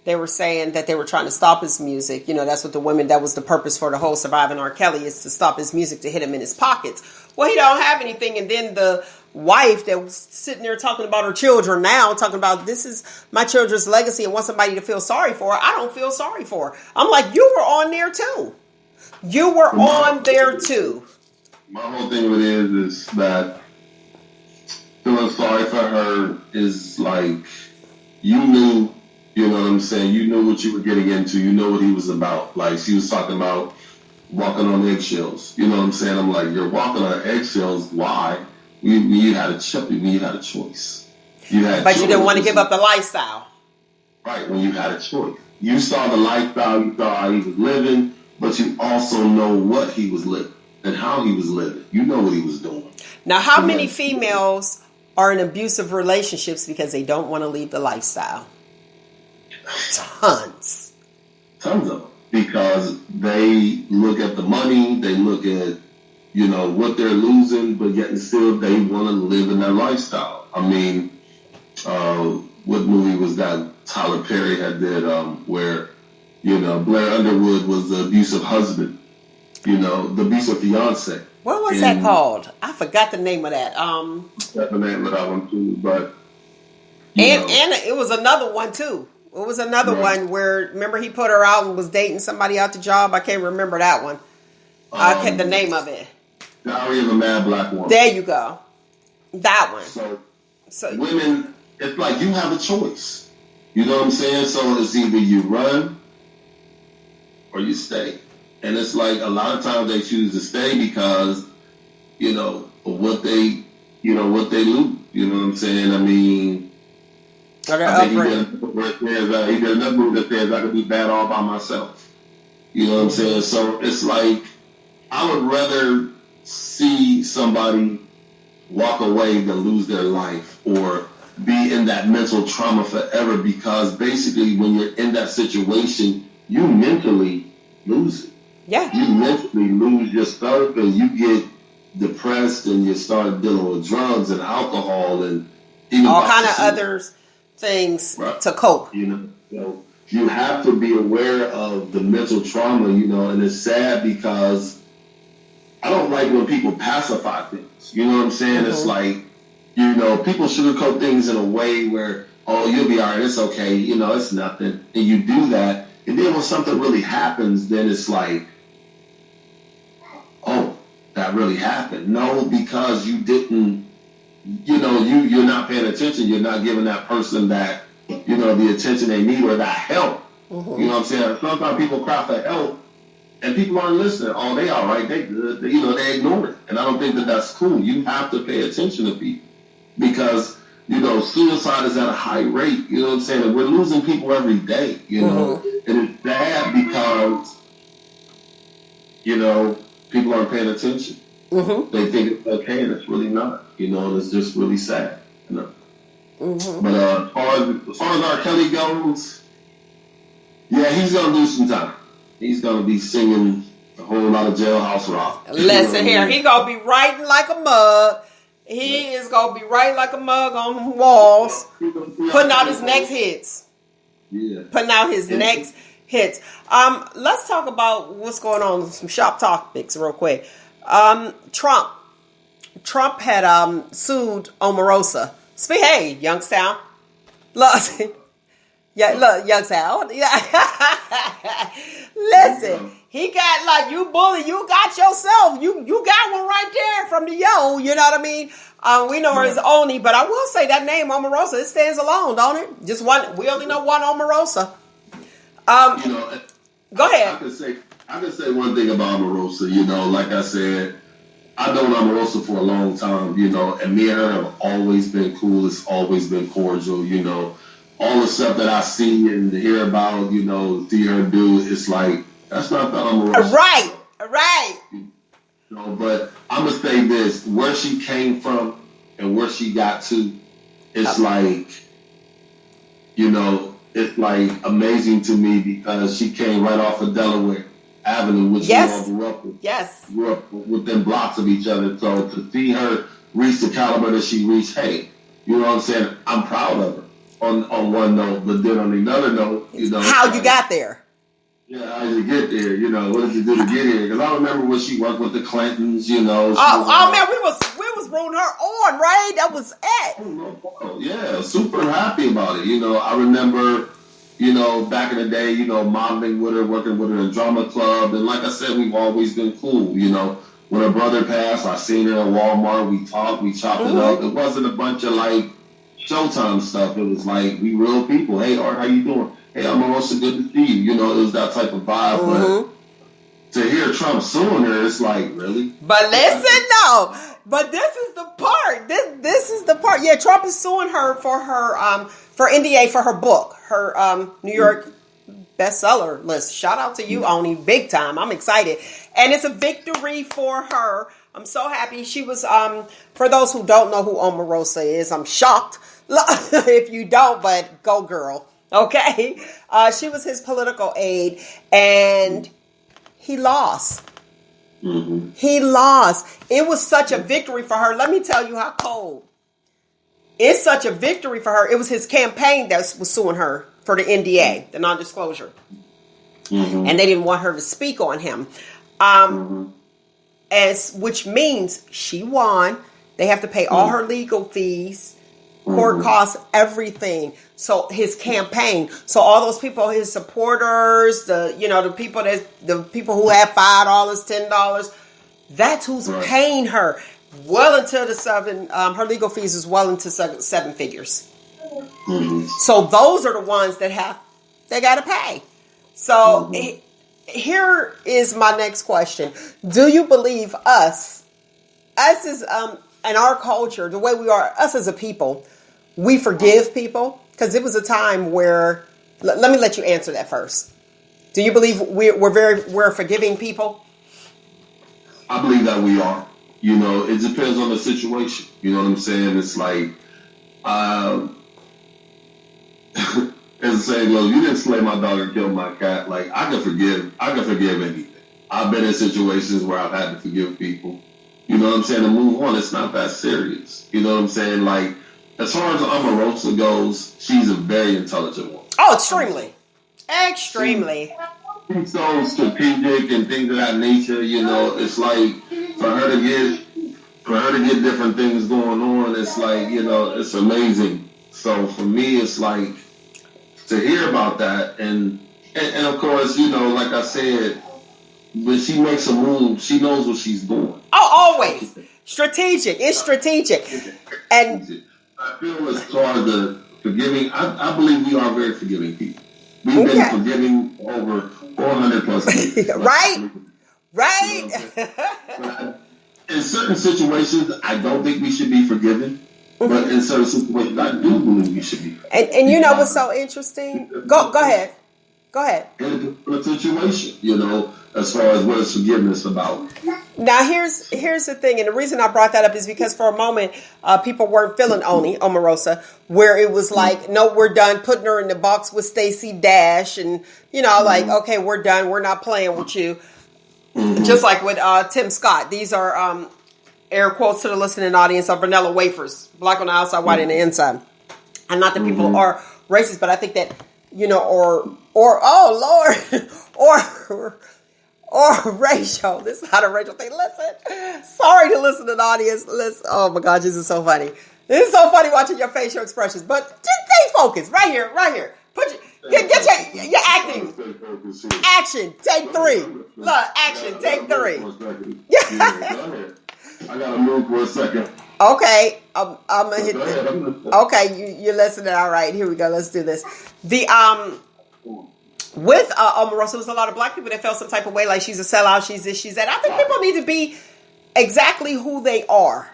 they were saying that they were trying to stop his music. That's what that was the purpose for the whole Surviving R. Kelly, is to stop his music, to hit him in his pockets. Well, he don't have anything. And then the wife that was sitting there talking about her children now, talking about this is my children's legacy and want somebody to feel sorry for her. I don't feel sorry for her. I'm like, you were on there too. You were on there too. My whole thing with it is that feeling sorry for her is like, you knew, you know what I'm saying? You knew what you were getting into. You know what he was about. Like, she was talking about walking on eggshells. You know what I'm saying? I'm like, you're walking on eggshells. Why? You had a choice. You had a choice. But you didn't want to give up the lifestyle. Right, when you had a choice. You saw the lifestyle, you saw how he was living, but you also know what he was living and how he was living. You know what he was doing. Now, how many females are in abusive relationships because they don't want to leave the lifestyle? Tons of them. Because they look at the money, they look at, what they're losing, but yet and still they want to live in that lifestyle. What movie was that Tyler Perry had did where, Blair Underwood was the abusive husband, the abusive fiance. What was that called? I forgot the name of that. That's the name of that one too, but and it was another one too. It was another one where, remember, he put her out and was dating somebody out the job. I can't remember that one. I can't the name of it. Diary of a Mad Black Woman. There you go. That one. So women, it's like you have a choice. You know what I'm saying? So it's either you run or you stay. And it's like a lot of times they choose to stay because, of what they lose. You know what I'm saying? I think he did another movie that says I could be bad all by myself. You know what I'm saying? So it's like, I would rather see somebody walk away than lose their life or be in that mental trauma forever, because basically when you're in that situation, you mentally lose it. Yeah. You mentally lose yourself and you get depressed and you start dealing with drugs and alcohol and all kind of other things to cope. So you have to be aware of the mental trauma, and it's sad because I don't like when people pacify things. You know what I'm saying? Mm-hmm. It's like, people sugarcoat things in a way where, oh, you'll be all right, it's okay, it's nothing. And you do that. And then when something really happens, then it's like, oh, that really happened. No, because you didn't, you're not paying attention. You're not giving that person that, the attention they need or that help. Mm-hmm. You know what I'm saying? Sometimes people cry for help and people aren't listening. Oh, they all right. They good. They ignore it. And I don't think that that's cool. You have to pay attention to people because, suicide is at a high rate. You know what I'm saying? And we're losing people every day, Mm-hmm. And it's bad because, people aren't paying attention. Mm-hmm. They think it's okay and it's really not, and it's just really sad, Mm-hmm. But as far as R. Kelly goes, yeah, he's going to lose some time. He's going to be singing a whole lot of Jailhouse Rock. Listen here, he going to be writing like a mug. He is going to be writing like a mug on walls, putting out his next hits. Yeah. Putting out his next hits. Let's talk about what's going on with some shop topics real quick. Trump had sued Omarosa. Hey, Youngstown. Look, Youngstown. Listen, he got like you bully. You got yourself. You got one right there from the yo. You know what I mean? We know her as Oni, but I will say that name Omarosa. It stands alone, don't it? Just one. We only know one Omarosa. Go ahead. I can say one thing about Omarosa. Like I said, I've known Omarosa for a long time. And me and her have always been cool. It's always been cordial. All the stuff that I see and hear about, see her do, it's like that's not the Omarosa. Right. But I'm gonna say this: where she came from and where she got to, it's like, it's like amazing to me because she came right off of Delaware Avenue, which we all grew up with. Yes. Grew up within blocks of each other. So to see her reach the caliber that she reached, hey, you know what I'm saying? I'm proud of her on one note, but then on another note, how you got there. Yeah, how did you get there? What did you do to get here? Because I remember when she worked with the Clintons, Man, we was rooting her on, right? That was it. Yeah, super happy about it. I remember, back in the day, modeling with her, working with her in drama club, and like I said, we've always been cool. When her brother passed, I seen her at Walmart. We talked, we chopped it up. It wasn't a bunch of like Showtime stuff. It was like we real people. Hey, Art, how you doing? Hey, I'm also good to see you. It was that type of vibe. But to hear Trump suing her, it's like, really? But listen, no. But this is the part. This is the part. Yeah, Trump is suing her for NDA for her book, her New York bestseller list. Shout out to you, Oni, big time. I'm excited. And it's a victory for her. I'm so happy. She was, for those who don't know who Omarosa is, I'm shocked if you don't, but go girl. Okay. She was his political aide and he lost. Mm-hmm. He lost. It was such a victory for her. Let me tell you how cold. It's such a victory for her. It was his campaign that was suing her for the NDA, the non-disclosure. Mm-hmm. And they didn't want her to speak on him. Which means she won. They have to pay all her legal fees, court costs, everything. So his campaign. So all those people, his supporters, the people who have $5, $10, that's who's paying her. Well into the her legal fees is well into seven figures. Mm-hmm. So those are the ones that they got to pay. So here is my next question. Do you believe us is, in our culture, the way we are, us as a people, we forgive people? Because it was a time where, let me let you answer that first. Do you believe we're forgiving people? I believe that we are. It depends on the situation. You know what I'm saying? It's like, as the saying goes, you didn't slay my dog and kill my cat. Like, I can forgive anything. I've been in situations where I've had to forgive people. You know what I'm saying? To move on, it's not that serious. You know what I'm saying? Like, as far as Omarosa goes, she's a very intelligent woman. Oh, extremely. Extremely. She's so strategic and things of that nature. You know, it's like for her to get different things going on. It's like, you know, it's amazing. So for me, it's like to hear about that, and of course, you know, like I said, when she makes a move, she knows what she's doing. Oh, always strategic. It's strategic, and I feel as far as the forgiving, I believe we are very forgiving people. We've been forgiving over 400 plus years. Right? In certain situations, I don't think we should be forgiven. But in certain situations, I do believe we should be. And you know what's so interesting? Go ahead. In a situation, you know, as far as what is forgiveness about. Now here's the thing, and the reason I brought that up is because for a moment people weren't feeling Omarosa, where it was like, no, we're done, putting her in the box with Stacey Dash, and you know, like, okay, we're done, we're not playing with you. Just like with Tim Scott. These are air quotes to the listening audience are vanilla wafers, black on the outside, white on the inside. And not that people are racist, but I think that, you know, or oh Lord, or Rachel. This is not a Rachel thing. Listen, sorry to listen to the audience. Listen, oh my God, this is so funny. This is so funny watching your facial expressions. But just stay focused, right here. Get your acting. Action, take 3. Look, action, take 3. Yeah. I gotta move for a second. Okay, I'm gonna hit this. Okay, you're listening. All right, here we go. Let's do this. The with Omarosa, there was a lot of black people that felt some type of way, like she's a sellout, she's this, she's that. I think people need to be exactly who they are,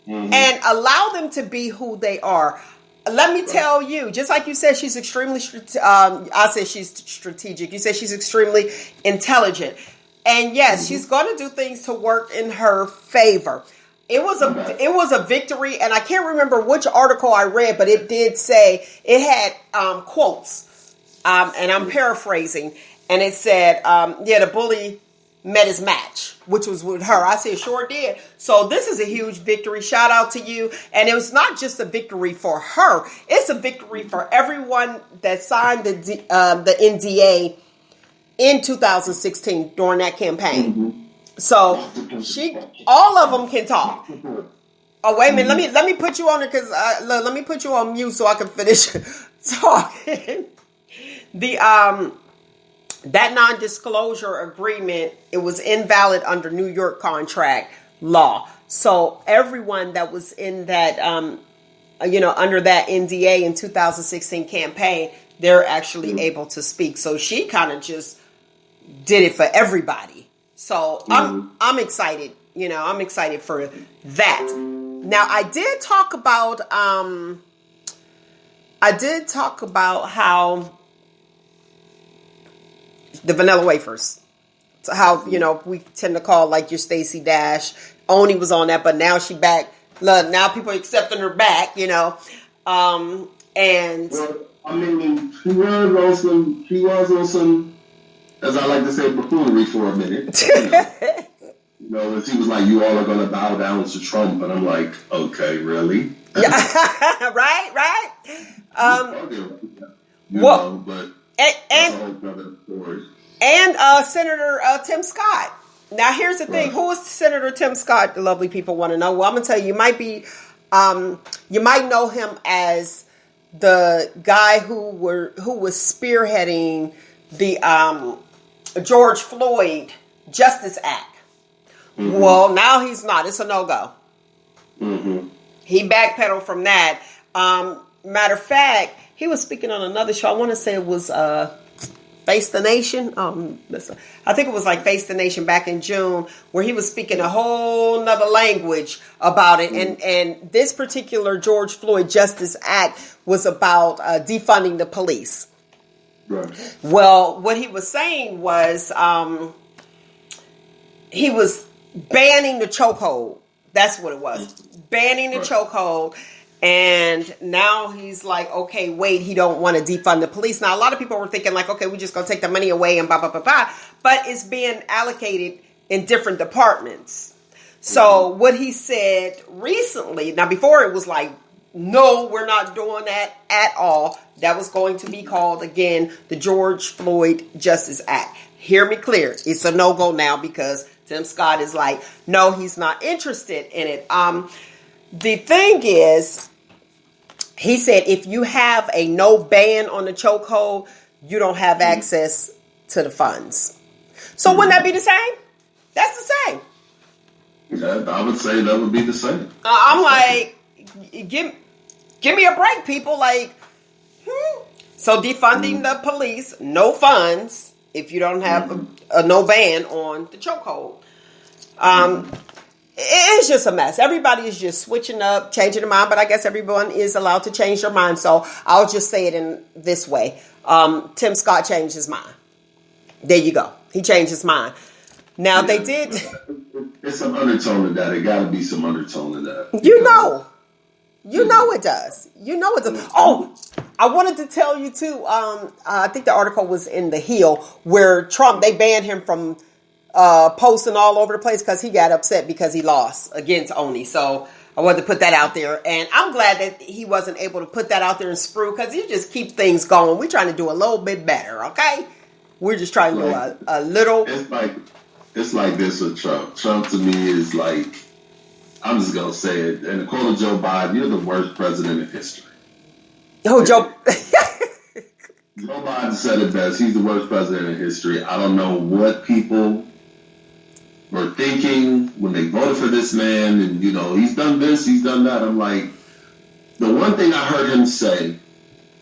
and allow them to be who they are. Let me tell you, just like you said, she's extremely. I said she's strategic. You said she's extremely intelligent. And yes, she's going to do things to work in her favor. It was a victory, and I can't remember which article I read, but it did say it had quotes, and I'm paraphrasing, and it said, the bully met his match, which was with her. I said, sure did. So this is a huge victory. Shout out to you. And it was not just a victory for her; it's a victory for everyone that signed the NDA in 2016 during that campaign. So all of them can talk. Oh, wait a minute. Let me put you on it because let me put you on mute so I can finish talking. That non-disclosure agreement, it was invalid under New York contract law. So everyone that was in that, under that NDA in 2016 campaign, they're actually able to speak. So she kind of just did it for everybody. So I'm excited. You know, I'm excited for that. Now I did talk about how the vanilla wafers. So how, you know, we tend to call like your Stacey Dash. Oni was on that, but now she back. Look, now people are accepting her back, you know. And well, I mean, she was on some, as I like to say, buffoonery for a minute. You know, and she was like, "You all are going to bow down to Trump," and I'm like, "Okay, really?" Yeah, right. And Senator Tim Scott. Now, here's the thing: who is Senator Tim Scott? The lovely people want to know. Well, I'm gonna tell you, you might know him as the guy who was spearheading the George Floyd Justice Act. Well, now he's not. It's a no-go. He backpedaled from that. Matter of fact, he was speaking on another show. I want to say it was Face the Nation. I think it was like Face the Nation back in June, where he was speaking a whole nother language about it. And this particular George Floyd Justice Act was about defunding the police. Right. Well, what he was saying was he was banning the chokehold. That's what it was. Banning the chokehold. And now he's like, okay, wait, he don't want to defund the police. Now, a lot of people were thinking like, okay, we're just going to take the money away and blah, blah, blah, blah. But it's being allocated in different departments. So what he said recently, now before it was like no, we're not doing that at all. That was going to be called, again, the George Floyd Justice Act. Hear me clear. It's a no-go now because Tim Scott is like, no, he's not interested in it. The thing is, he said if you have a no ban on the chokehold, you don't have access to the funds. So wouldn't that be the same? That's the same. Yeah, I would say that would be the same. I'm like, give me a break, people. Like, So defunding the police, no funds if you don't have a no ban on the chokehold. It's just a mess. Everybody is just switching up, changing their mind, but I guess everyone is allowed to change their mind. So I'll just say it in this way. Tim Scott changed his mind. There you go. He changed his mind. Now, they did. There's some undertone to that. It got to be some undertone to that. You know it does. You know it does. Oh, I wanted to tell you, too. I think the article was in The Hill where Trump, they banned him from posting all over the place because he got upset because he lost against Oni. So I wanted to put that out there. And I'm glad that he wasn't able to put that out there and sprue because he just keep things going. We're trying to do a little bit better, okay? We're just trying to do a little. It's like this with Trump. Trump to me is like, I'm just going to say it. And according to Joe Biden, you're the worst president in history. Oh, Joe. Joe Biden said it best. He's the worst president in history. I don't know what people were thinking when they voted for this man. And, he's done this, he's done that. I'm like, the one thing I heard him say,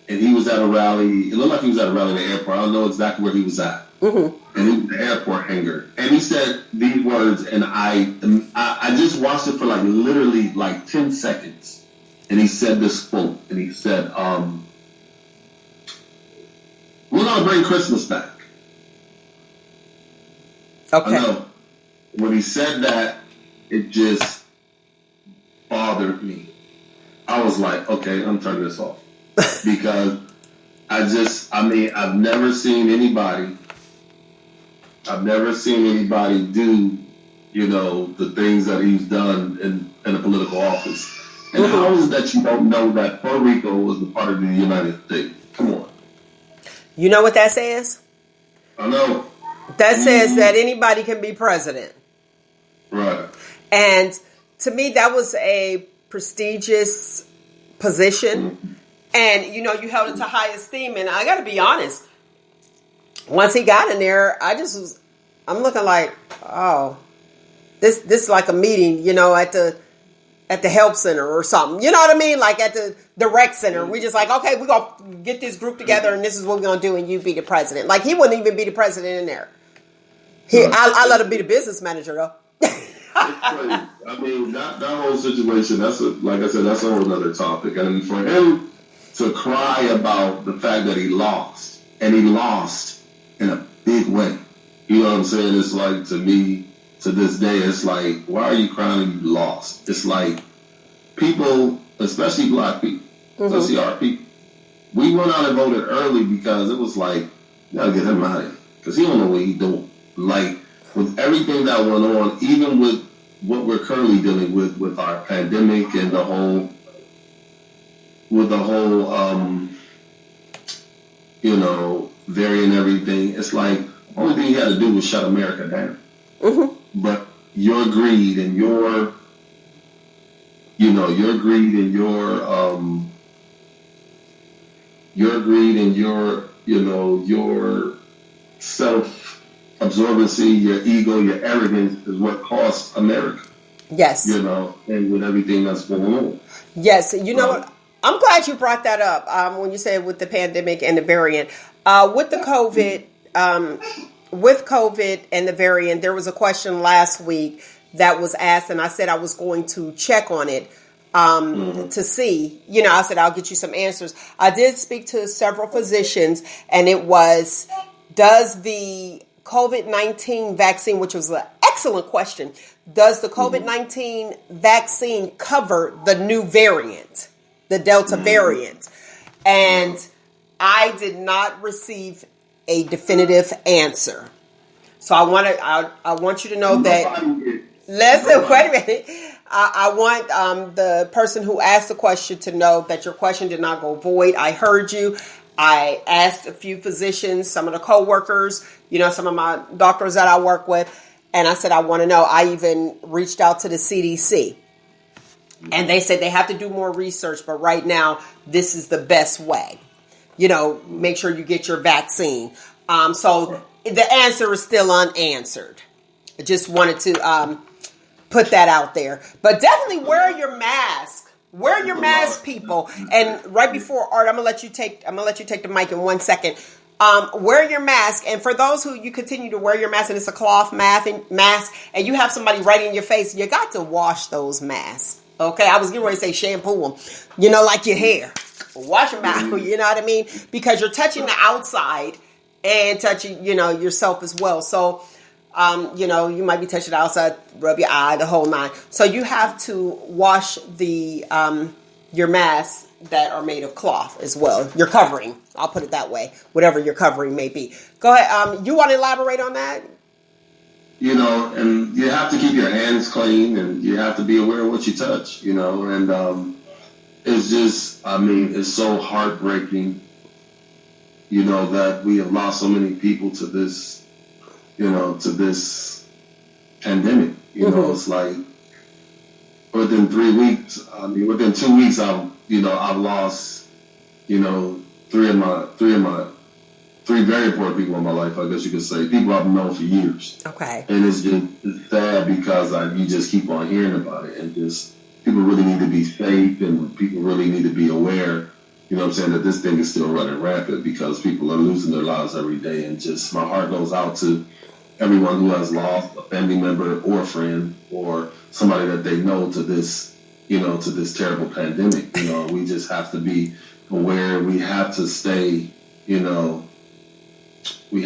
and he was at a rally. It looked like he was at a rally in the airport. I don't know exactly where he was at. Mm-hmm. And he was the airport hangar. And he said these words, and I just watched it for literally 10 seconds. And he said this quote, and he said, we're going to bring Christmas back. Okay. I know. When he said that, it just bothered me. I was like, okay, I'm turning this off. Because I've never seen anybody do, the things that he's done in a political office. And how is it that you don't know that Puerto Rico was a part of the United States? Come on. You know what that says? I know. That says that anybody can be president. Right. And to me, that was a prestigious position. Mm-hmm. And, you held it to high esteem. And I got to be honest, once he got in there, I'm looking like, oh, this is like a meeting, at the help center or something. You know what I mean? Like at the rec center. We just like, okay, we're going to get this group together and this is what we're going to do and you be the president. Like he wouldn't even be the president in there. I let him be the business manager though. I mean, that whole situation, like I said, that's a whole other topic. I mean, for him to cry about the fact that he lost, and he lost in a big way. You know what I'm saying? It's like, to me, to this day, it's like, why are you crying and you lost? It's like people, especially black people, especially our people, we went out and voted early because it was like, you gotta get him out of here. Because he don't know what he's doing. Like, with everything that went on, even with what we're currently dealing with our pandemic and the whole variant and everything, it's like, the only thing he had to do was shut America down. Mm-hmm. But your greed and your self-absorbency, your ego, your arrogance is what cost America. Yes. And with everything that's going on. Yes. You know what? I'm glad you brought that up when you said with the pandemic and the variant. With the COVID and the variant, there was a question last week that was asked, and I said I was going to check on it to see. I said I'll get you some answers. I did speak to several physicians, and it was, does the COVID-19 vaccine, which was an excellent question, does the COVID-19 vaccine cover the new variant, the Delta variant? And I did not receive a definitive answer. So I want you to know that. Listen, wait a minute. I want the person who asked the question to know that your question did not go void. I heard you. I asked a few physicians, some of the coworkers, some of my doctors that I work with, and I said, I want to know. I even reached out to the CDC, and they said they have to do more research, but right now, this is the best way. Make sure you get your vaccine. So the answer is still unanswered. I just wanted to put that out there. But definitely wear your mask. Wear your mask, people. And right before Art, I'm gonna let you take the mic in 1 second. Wear your mask. And for those who you continue to wear your mask and it's a cloth mask and you have somebody right in your face, you got to wash those masks. Okay, I was getting ready to say shampoo them, like your hair. Wash them out, you know what I mean? Because you're touching the outside and touching, yourself as well. So, you might be touching the outside, rub your eye, the whole nine. So you have to wash your masks that are made of cloth as well. Your covering, I'll put it that way, whatever your covering may be. Go ahead. You want to elaborate on that? And you have to keep your hands clean and you have to be aware of what you touch, and it's just, it's so heartbreaking, that we have lost so many people to this, to this pandemic. It's like within 3 weeks, within 2 weeks, I've lost, three very important people in my life, I guess you could say, people I've known for years. Okay. And it's sad because you just keep on hearing about it, and just people really need to be safe, and people really need to be aware, that this thing is still running rampant because people are losing their lives every day. And just my heart goes out to everyone who has lost a family member or a friend or somebody that they know to this, to this terrible pandemic. We just have to be aware. We have to stay, knowledgeable. We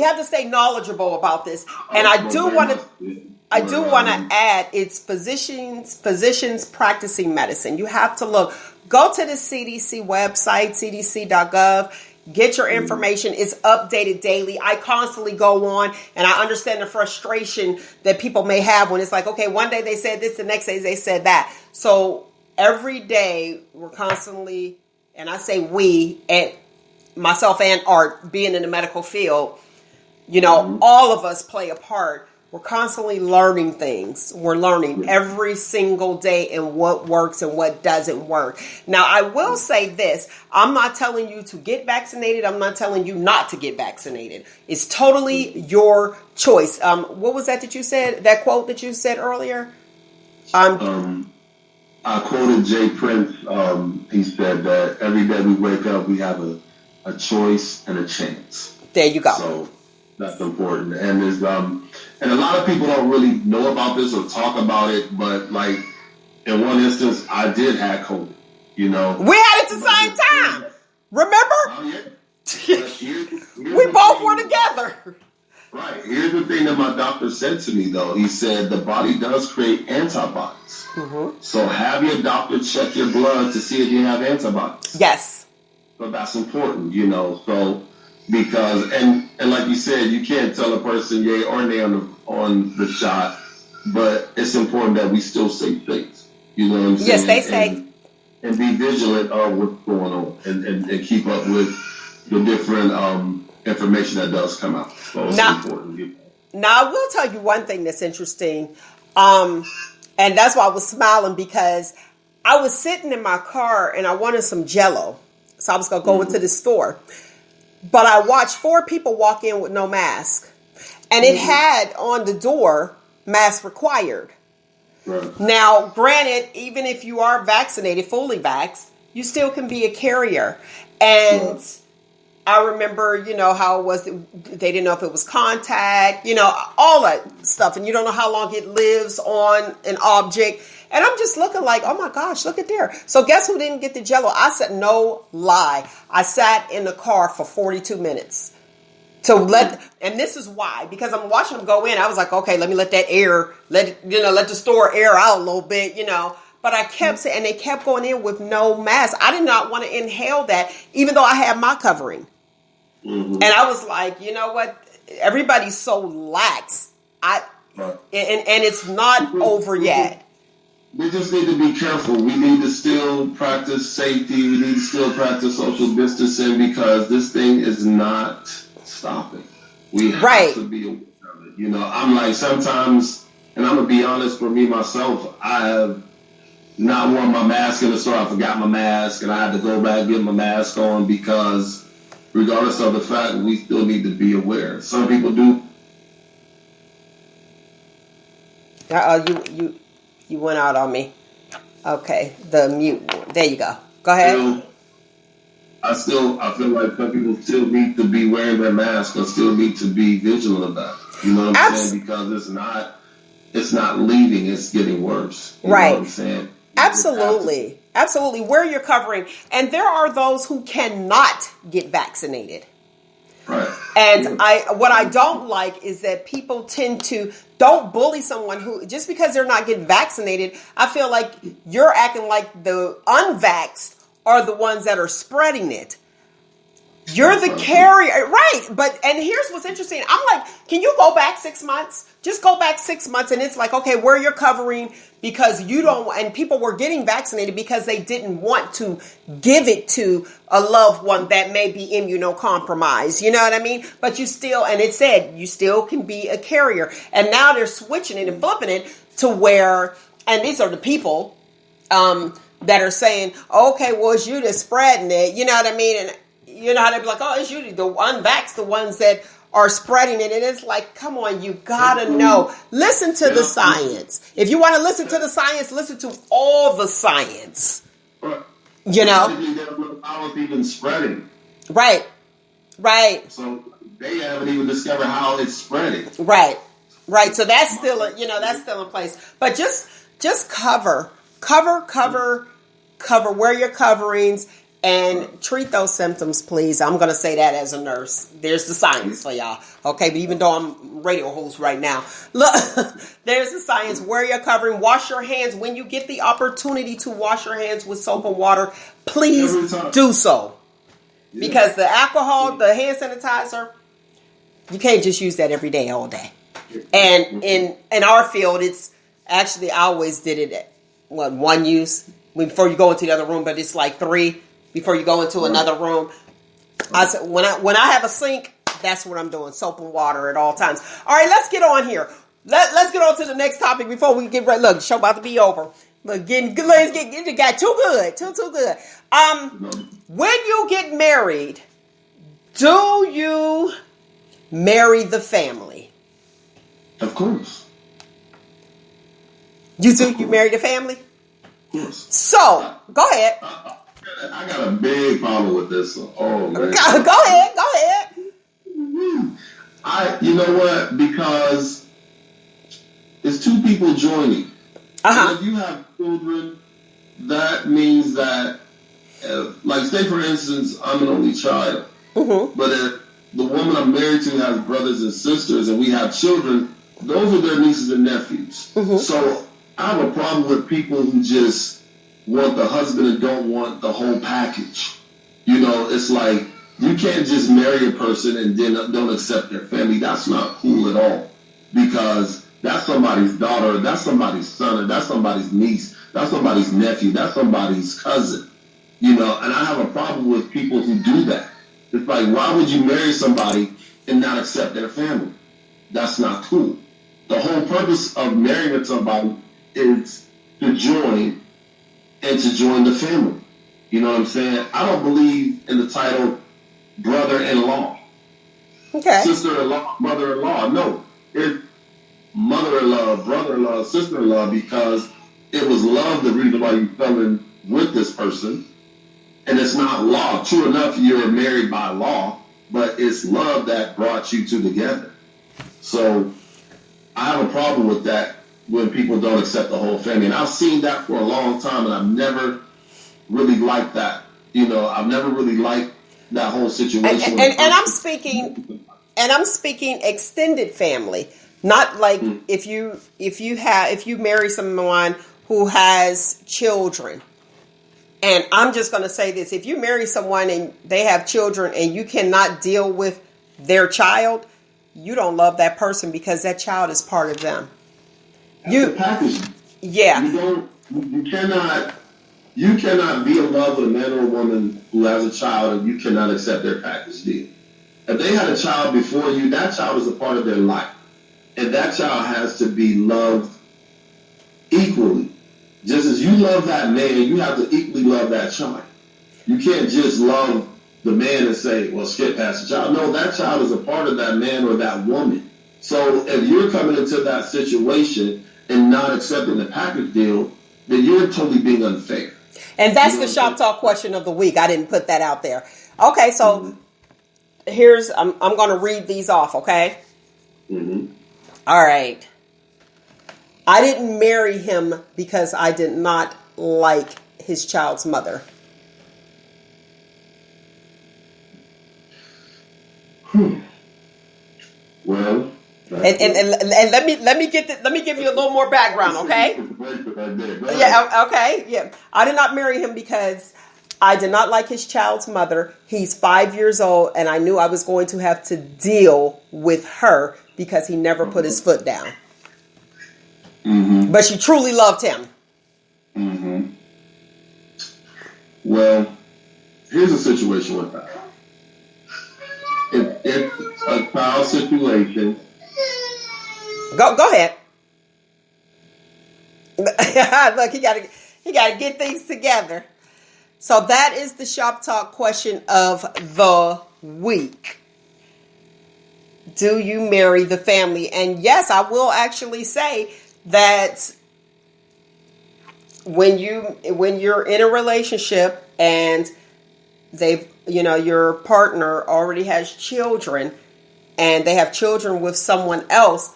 have to stay knowledgeable about this. And I do want to add, it's physicians practicing medicine. You have to go to the CDC website, cdc.gov, get your information. It's updated daily. I constantly go on, and I understand the frustration that people may have when it's like, okay, one day they said this, the next day they said that. So every day we're constantly, and I say we, and myself and Art, being in the medical field, all of us play a part. We're constantly learning things. We're learning every single day and what works and what doesn't work. Now, I will say this. I'm not telling you to get vaccinated. I'm not telling you not to get vaccinated. It's totally your choice. What was that you said? That quote that you said earlier? I quoted Jay Prince. He said that every day we wake up, we have a choice and a chance. There you go. So that's important. And there's and a lot of people don't really know about this or talk about it, but like in one instance, I did have COVID. We had it at the same time. Remember? We both were together. Right. Here's the thing that my doctor said to me, though. He said the body does create antibodies. Mm-hmm. So have your doctor check your blood to see if you have antibodies. Yes. So that's important, So because and like you said, you can't tell a person yay or nay on the shot, but it's important that we still say things. You know what I'm saying? Yes, they say. And be vigilant of what's going on and keep up with the different information that does come out. So it's important. Now, I will tell you one thing that's interesting. And that's why I was smiling, because I was sitting in my car and I wanted some Jell-O. So I was going to go into the store. But I watched 4 people walk in with no mask. And it had on the door, mask required. Right. Now, granted, even if you are vaccinated, fully vaxxed, you still can be a carrier. And I remember, how it was, they didn't know if it was contact, all that stuff. And you don't know how long it lives on an object. And I'm just looking like, oh my gosh, look at there. So guess who didn't get the Jell-O? I said, no lie. I sat in the car for 42 minutes and this is why, because I'm watching them go in. I was like, okay, let me let that air, let the store air out a little bit, But I kept saying, and they kept going in with no mask. I did not want to inhale that, even though I had my covering. Mm-hmm. And I was like, you know what? Everybody's so lax. Right. And it's not over yet. We just need to be careful. We need to still practice safety. We need to still practice social distancing because this thing is not stopping. We have to be aware of it. You know, I'm like sometimes, and I'm going to be honest for me myself, I have not worn my mask in the store. I forgot my mask and I had to go back and get my mask on because regardless of the fact, we still need to be aware. Some people do. You went out on me. Okay, the mute. There you go. Go ahead. I feel like some people still need to be wearing their mask or still need to be vigilant about it. You know what I'm saying? Because it's not leaving, it's getting worse. You know what I'm saying? Absolutely. Absolutely. Wear your covering. And there are those who cannot get vaccinated. Right. And what I don't like is that people tend to don't bully someone who just because they're not getting vaccinated. I feel like you're acting like the unvaxxed are the ones that are spreading it. You're the carrier, right? And here's what's interesting. I'm like, can you go back 6 months? Just go back 6 months, and it's like, okay, wear your covering because you don't. And people were getting vaccinated because they didn't want to give it to a loved one that may be immunocompromised. You know what I mean? But you still, and it said you still can be a carrier. And now they're switching it and flipping it to where, and these are the people that are saying, okay, well, it's you that's spreading it. You know what I mean? And you know how they be like, oh, it's usually the unvaxxed, the ones that are spreading it. And it's like, come on, you gotta know. Listen to the science. If you want to listen to the science, listen to all the science. You know? They don't know how it's even spreading. Right. So they haven't even discovered how it's spreading. Right. So that's still, that's still in place. But just cover, wear your coverings. And treat those symptoms, please. I'm going to say that as a nurse. There's the science for y'all. Okay, but even though I'm radio host right now, look, there's the science. Wear your covering. Wash your hands. When you get the opportunity to wash your hands with soap and water, please do so. Yeah. Because the alcohol, the hand sanitizer, you can't just use that every day, all day. And in our field, it's actually, I always did it at, one use before you go into the other room, but it's like 3 before you go into another room. I said, when I have a sink, that's what I'm doing. Soap and water at all times. All right, let's get on here. Let's get on to the next topic before we get ready. Look, the show about to be over. Look, it got too good. Too good. When you get married, do you marry the family? Of course. You do? You marry the family? Yes. So, go ahead. I got a big problem with this. Oh, man. Go ahead. You know what? Because it's two people joining. And if you have children, that means that, like, say for instance, I'm an only child. Mm-hmm. But if the woman I'm married to has brothers and sisters and we have children, those are their nieces and nephews. Mm-hmm. So I have a problem with people who just want the husband and don't want the whole package. You know, it's like you can't just marry a person and then don't accept their family. That's not cool at all, because that's somebody's daughter, that's somebody's son, or that's somebody's niece, that's somebody's nephew, that's somebody's cousin. You know, and I have a problem with people who do that. It's like, why would you marry somebody and not accept their family? That's not cool. The whole purpose of marrying somebody is to join the family. You know what I'm saying? I don't believe in the title brother-in-law. Okay. Sister-in-law, mother-in-law. No. It's mother-in-law, brother-in-law, sister-in-law, because it was love the reason why you fell in with this person. And it's not law. True enough, you're married by law, but it's love that brought you two together. So I have a problem with that when people don't accept the whole family. And I've seen that for a long time, and I've never really liked that. You know, I've never really liked that whole situation. And I'm speaking extended family, not like if you marry someone who has children. And I'm just going to say this: if you marry someone and they have children and you cannot deal with their child, you don't love that person because that child is part of them. That's the package. Yeah. You cannot be in love with a man or a woman who has a child and you cannot accept their package deal. If they had a child before you, that child is a part of their life. And that child has to be loved equally. Just as you love that man, you have to equally love that child. You can't just love the man and say, well, skip past the child. No, that child is a part of that man or that woman. So if you're coming into that situation and not accepting the package deal, then you're totally being unfair. And that's the Shop Talk question of the week. I didn't put that out there. Okay, so here's, I'm going to read these off, okay? Mm-hmm. All right. I didn't marry him because I did not like his child's mother. Well, and let me give you a little more background, okay? Yeah, okay. Yeah. I did not marry him because I did not like his child's mother. He's 5 years old, and I knew I was going to have to deal with her because he never put his foot down. Mm-hmm. But she truly loved him. Mm-hmm. Well, here's a situation with that. It's a child situation. Go ahead. Look, he gotta get things together. So that is the Shop Talk question of the week. Do you marry the family? And yes, I will actually say that when you're in a relationship and your partner already has children and they have children with someone else,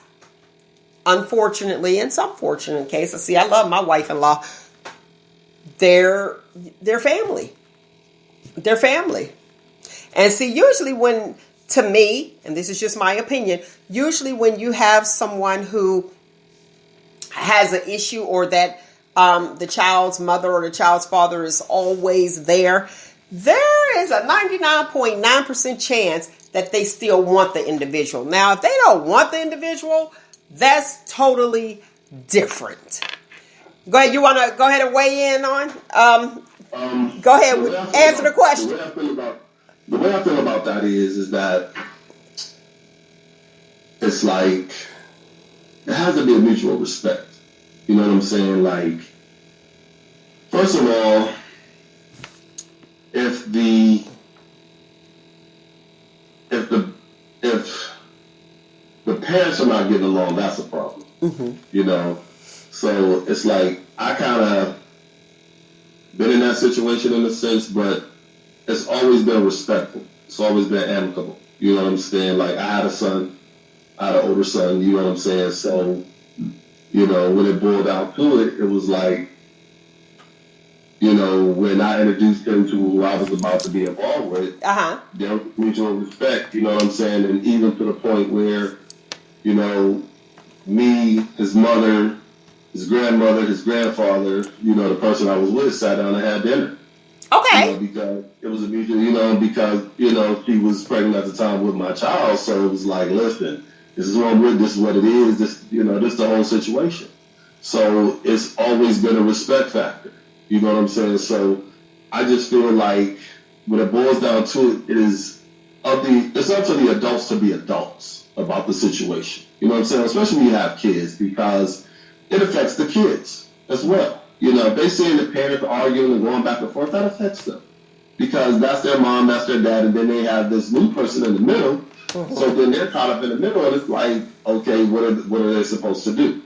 unfortunately, in some fortunate cases, see, I love my wife-in-law, they're family. They're family. And see, usually to me, and this is just my opinion, usually when you have someone who has an issue or that the child's mother or the child's father is always there is a 99.9% chance that they still want the individual. Now, if they don't want the individual, that's totally different. Go ahead. You want to go ahead and weigh in on? Go ahead. Answer the question. The way I feel about that is that it's like it has to be a mutual respect. You know what I'm saying? Like, first of all, if the parents are not getting along, that's a problem. Mm-hmm. You know, so it's like I kind of been in that situation in a sense, but it's always been respectful. It's always been amicable. You know what I'm saying? Like, I had an older son, you know what I'm saying? So, you know, when it boiled down to it, it was like, you know, when I introduced him to who I was about to be involved with, there was mutual respect, you know what I'm saying? And even to the point where, you know, me, his mother, his grandmother, his grandfather, you know, the person I was with, sat down and had dinner. Okay. You know, because it was a mutual, you know, because, you know, she was pregnant at the time with my child, so it was like, listen, this is what I'm with, this is what it is, this, you know, this is the whole situation. So it's always been a respect factor. You know what I'm saying? So I just feel like when it boils down to it, it's up to the adults to be adults about the situation. You know what I'm saying? Especially when you have kids, because it affects the kids as well. You know, if they see the parents arguing and going back and forth, that affects them. Because that's their mom, that's their dad, and then they have this new person in the middle. Mm-hmm. So then they're caught up in the middle, and it's like, okay, what are they supposed to do?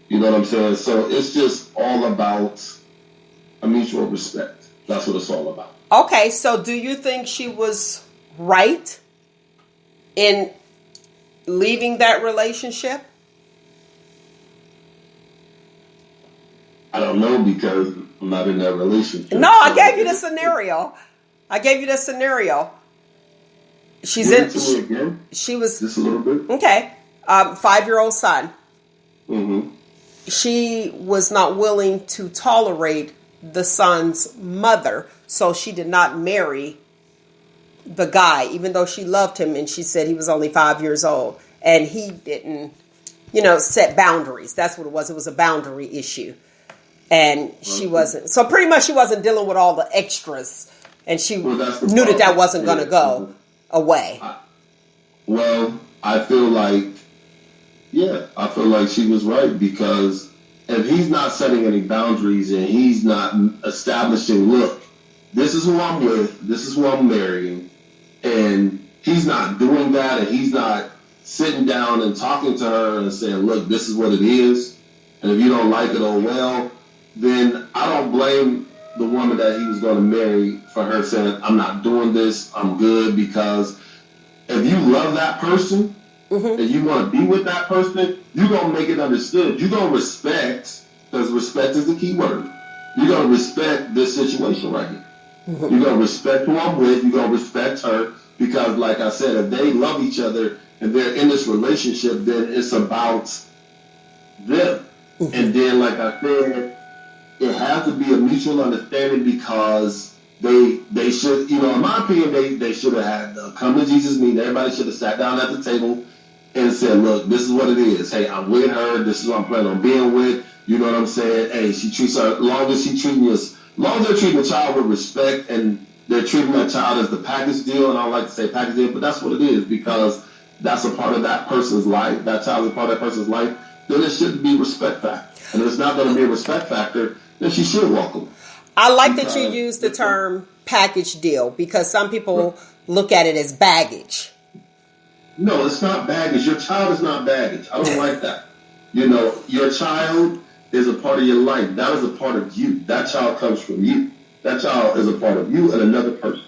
You know what I'm saying? So it's just all about a mutual respect. That's what it's all about. Okay, so do you think she was right in leaving that relationship? I don't know, because I'm not in that relationship. No, I gave you the scenario. She was just a little bit. Okay. 5-year-old son. Mm-hmm. She was not willing to tolerate the son's mother, so she did not marry the guy, even though she loved him and she said he was only 5 years old. and he didn't, set boundaries. That's what it was. It was a boundary issue. And she wasn't. So pretty much she wasn't dealing with all the extras. And she knew that wasn't going to go away. I feel like she was right, because if he's not setting any boundaries and he's not establishing, look, this is who I'm with, this is who I'm marrying, and he's not doing that, and he's not sitting down and talking to her and saying, look, this is what it is, and if you don't like it, oh well, then I don't blame the woman that he was going to marry for her saying, I'm not doing this, I'm good, because if you love that person, and you want to be with that person, you're going to make it understood. You're going to respect, because respect is the key word. You're going to respect this situation right here. You're going to respect who I'm with. You're going to respect her, because, like I said, if they love each other and they're in this relationship, then it's about them. And then, like I said, it has to be a mutual understanding, because they should, in my opinion, they should have had the come to Jesus meeting. Everybody should have sat down at the table and said, look, this is what it is. Hey, I'm with her. This is what I'm planning on being with. You know what I'm saying? Hey, she treats her, as long as they're treating the child with respect, and they're treating that child as the package deal, and I don't like to say package deal, but that's what it is, because that's a part of that person's life. That child is part of that person's life. Then it shouldn't be respect factor. And if it's not going to be a respect factor, then she should walk away. I like that you use the term package deal, because some people look at it as baggage. No, it's not baggage. Your child is not baggage. I don't like that. Your child is a part of your life. That is a part of you. That child comes from you. That child is a part of you and another person.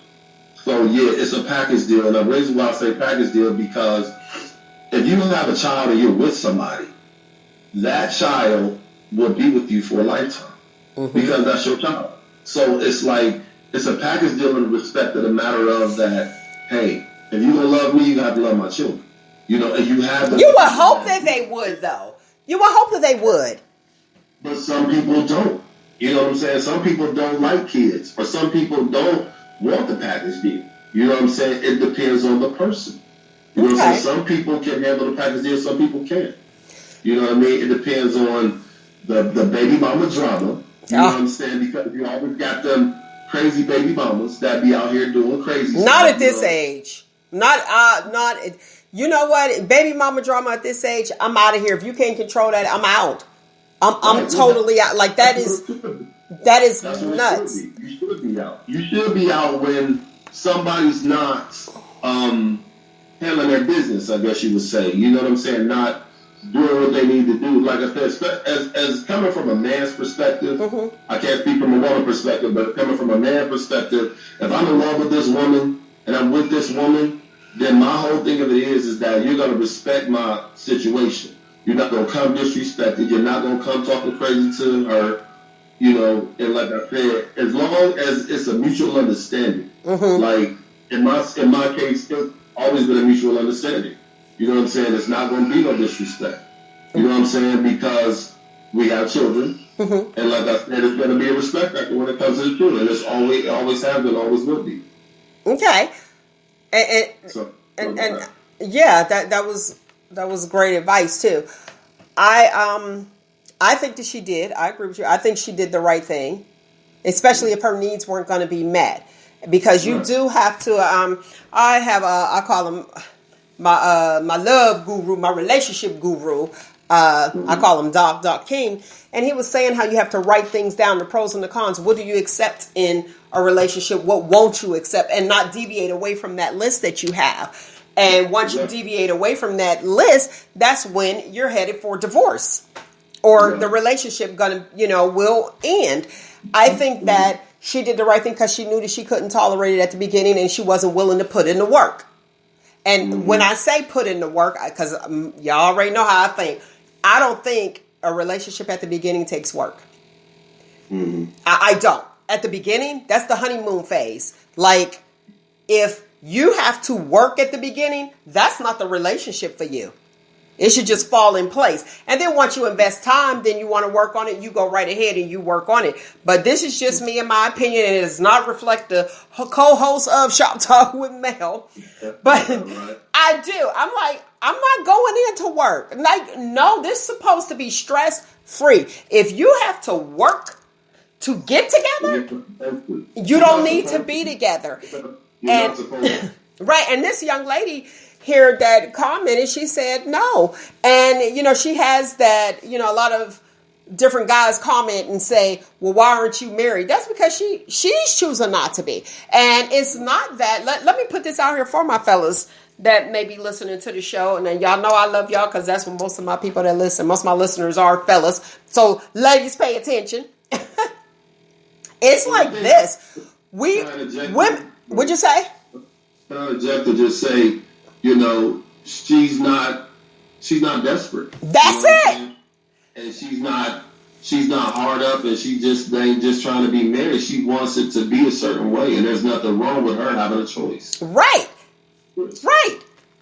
So, yeah, it's a package deal. And the reason why I say package deal, because if you have a child and you're with somebody, that child will be with you for a lifetime, because that's your child. So it's like, it's a package deal in the respect of the matter of that, hey, if you're going to love me, you have to love my children. And you have to... You would hope that they would, though. You would hope that they would. But some people don't. You know what I'm saying? Some people don't like kids. Or some people don't want the package deal. You know what I'm saying? It depends on the person. You know what I'm saying? Some people can handle the package deal, some people can't. You know what I mean? It depends on the baby mama drama. You know what I'm saying? Because you always got them crazy baby mamas that be out here doing crazy stuff. Not at this age. Not, you know what? Baby mama drama at this age, I'm out of here. If you can't control that, I'm out. I'm totally out. Like, that is nuts. You should be out. You should be out when somebody's not handling their business, I guess you would say. You know what I'm saying? Not doing what they need to do. Like I said, as coming from a man's perspective, I can't speak from a woman's perspective, but coming from a man's perspective, if I'm in love with this woman and I'm with this woman, then my whole thing of it is that you're going to respect my situation. You're not going to come disrespected. You're not going to come talking crazy to her. And like I said, as long as it's a mutual understanding, like in my case, it's always been a mutual understanding. You know what I'm saying? It's not going to be no disrespect. You know what I'm saying? Because we have children, and like I said, it's going to be a respect factor when it comes to the children. It always has been, always will be. Okay, and yeah, that was great advice too. I think that she did. I agree with you. I think she did the right thing, especially if her needs weren't going to be met, because you do have to. I call him my love guru, my relationship guru. I call him Doc King, and he was saying how you have to write things down, the pros and the cons. What do you accept in a relationship? What won't you accept, and not deviate away from that list that you have. And once you deviate away from that list, that's when you're headed for divorce, or the relationship will end. I think that she did the right thing because she knew that she couldn't tolerate it at the beginning, and she wasn't willing to put in the work. And when I say put in the work, because y'all already know how I think, I don't think a relationship at the beginning takes work. I don't. At the beginning, that's the honeymoon phase. Like, if you have to work at the beginning, that's not the relationship for you. It should just fall in place. And then once you invest time, then you want to work on it, you go right ahead and you work on it. But this is just me and my opinion, and it does not reflect the co-host of Shop Talk with Mel. But I do. I'm like, I'm not going into work. Like, no, this is supposed to be stress free. If you have to work to get together, you don't need to be together. And right, and this young lady here that commented, she said no. And, you know, she has that, you know, a lot of different guys comment and say, well, why aren't you married? That's because she's choosing not to be. And it's not that. Let me put this out here for my fellas that may be listening to the show. And then y'all know I love y'all because that's what most of my people that listen, most of my listeners are fellas. So ladies, pay attention. It's like this. Women, what'd you say? Jeff to just say, you know, she's not desperate. That's it. And she's not hard up, and she just ain't just trying to be married. She wants it to be a certain way, and there's nothing wrong with her having a choice. Right.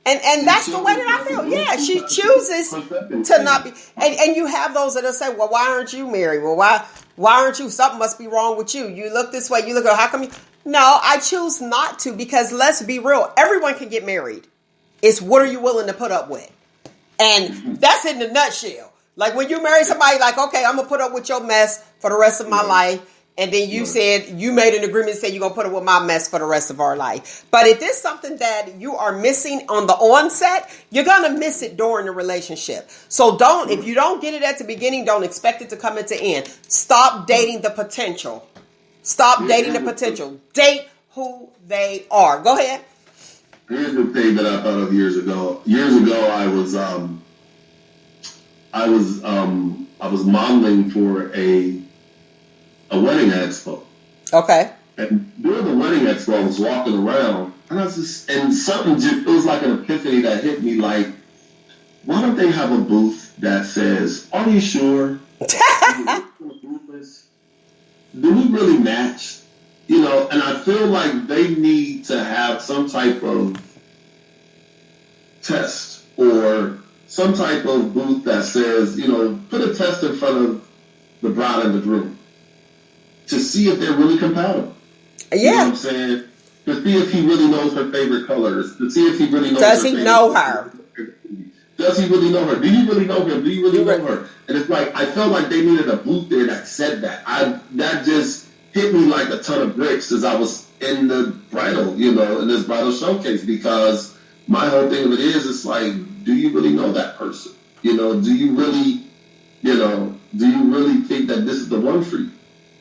And that's the way that I feel. Yeah, she chooses to not be. And you have those that'll say, well, why aren't you married? Well, why aren't you? Something must be wrong with you. You look this way. You look, how come you? No, I choose not to, because let's be real. Everyone can get married. It's what are you willing to put up with? And that's in the nutshell. Like when you marry somebody, like, okay, I'm going to put up with your mess for the rest of my life. And then you said, you made an agreement and said you're going to put up with my mess for the rest of our life. But if there's something that you are missing on the onset, you're going to miss it during the relationship. So if you don't get it at the beginning, don't expect it to come at the end. Stop dating the potential. Stop dating the potential. Date who they are. Go ahead. Here's the thing that I thought of years ago. Years ago, I was modeling for a wedding expo. Okay. And during the wedding expo, I was walking around, and something it was like an epiphany that hit me. Like, why don't they have a booth that says, "Are you sure? Do we really match?" You know, and I feel like they need to have some type of test or some type of booth that says, you know, put a test in front of the bride and the groom to see if they're really compatible. Yeah. You know what I'm saying? To see if he really knows her favorite colors. To see if he really knows Does he know her? Does he really know her? Do you really know him? Do you really know her? And it's like, I felt like they needed a booth there that said that. That just hit me like a ton of bricks as I was in the bridal, you know, in this bridal showcase, because my whole thing of it is, it's like, do you really know that person? You know, do you really think that this is the one for you?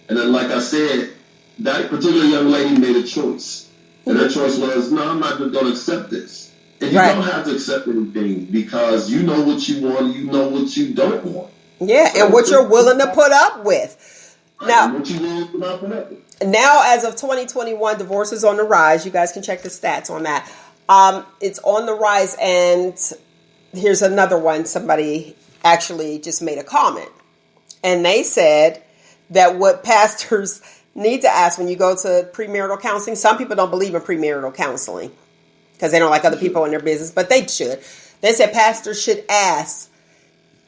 And then, like I said, that particular young lady made a choice. And her choice was, no, I'm not going to accept this. And you don't have to accept anything, because you know what you want, you know what you don't want. Yeah, and what you're willing to put up with. Now, as of 2021, divorce is on the rise. You guys can check the stats on that. It's on the rise, and here's another one. Somebody actually just made a comment, and they said that what pastors need to ask when you go to premarital counseling, some people don't believe in premarital counseling because they don't like other people in their business, but they should. They said pastors should ask,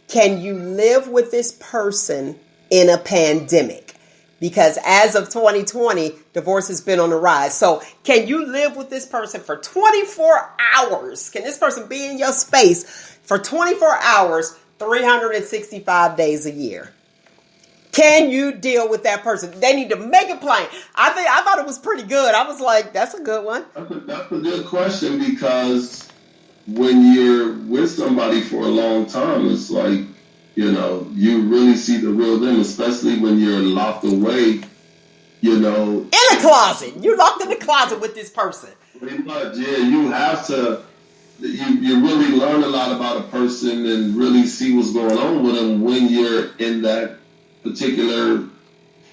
can you live with this person in a pandemic? Because as of 2020, divorce has been on the rise. So can you live with this person for 24 hours? Can this person be in your space for 24 hours, 365 days a year? Can you deal with that person? They need to make it plain. I thought it was pretty good. I was like, that's a good one. That's a good question, because when you're with somebody for a long time, it's like, you know, you really see the real them, especially when you're locked away, you know. In a closet. You're locked in the closet with this person. Pretty much, yeah. You have to, you really learn a lot about a person and really see what's going on with them when you're in that particular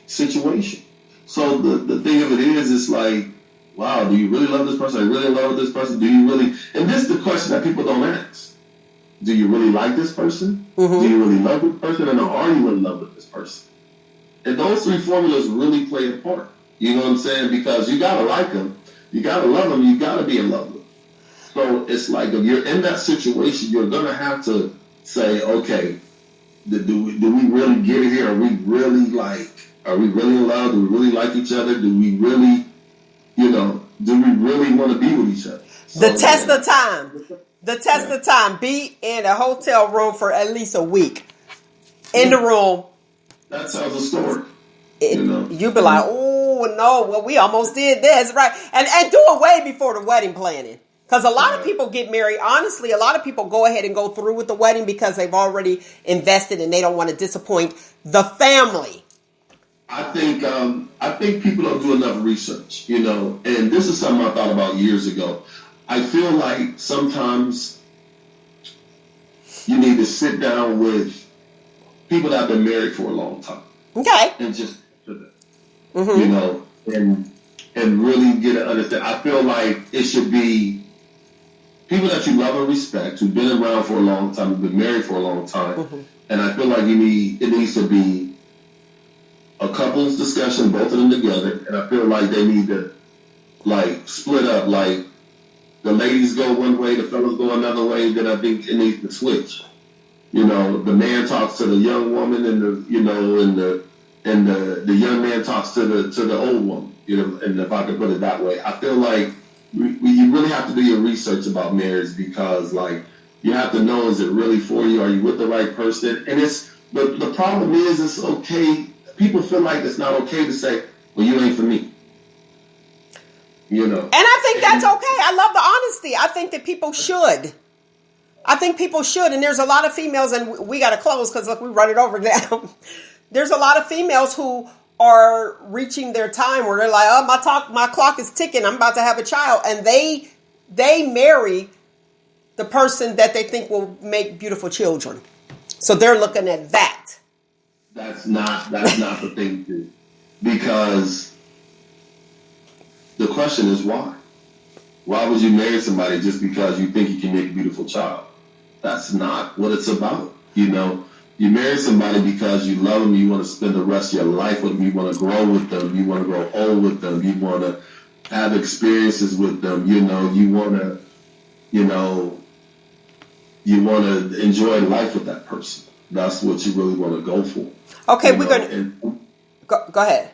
situation. So the thing of it is, it's like, wow, do you really love this person? Are you really in love with this person? Do you really, and this is the question that people don't ask. Do you really like this person? Mm-hmm. Do you really love this person? And are you in love with this person? And those three formulas really play a part. You know what I'm saying? Because you got to like them. You got to love them. You got to be in love with them. So it's like, if you're in that situation, you're going to have to say, okay, do we really get it here? Are we really in love? Do we really like each other? Do we really, you know, do we really want to be with each other? So, The test of time. The test of time. Be in a hotel room for at least a week. In the room. That tells a story. You be like, oh, no, well, we almost did this, right? And do it way before the wedding planning. Because a lot of people get married. Honestly, a lot of people go ahead and go through with the wedding because they've already invested and they don't want to disappoint the family. I think people don't do enough research, and this is something I thought about years ago. I feel like sometimes you need to sit down with people that have been married for a long time. Okay. And just, and really get an understanding. I feel like it should be people that you love and respect, who've been around for a long time, who've been married for a long time. And I feel like it needs to be a couple's discussion, both of them together. And I feel like they need to split up, like the ladies go one way, the fellas go another way. Then I think it needs to switch. The man talks to the young woman, and the young man talks to the old woman. And if I could put it that way, I feel like you really have to do your research about marriage, because you have to know, is it really for you? Are you with the right person? And the problem is, it's okay. People feel like it's not okay to say, well, you ain't for me. And I think that's okay. I love the honesty. I think that people should. And there's a lot of females, and we got to close because, look, we run it over now. There's a lot of females who are reaching their time where they're like, oh, my clock is ticking. I'm about to have a child. And they marry the person that they think will make beautiful children. So they're looking at that. That's not the thing to do. Because the question is why? Why would you marry somebody just because you think you can make a beautiful child? That's not what it's about. You marry somebody because you love them. You want to spend the rest of your life with them. You want to grow with them. You want to grow old with them. You want to have experiences with them. You want to enjoy life with that person. That's what you really want to go for. Okay, we're going to go ahead.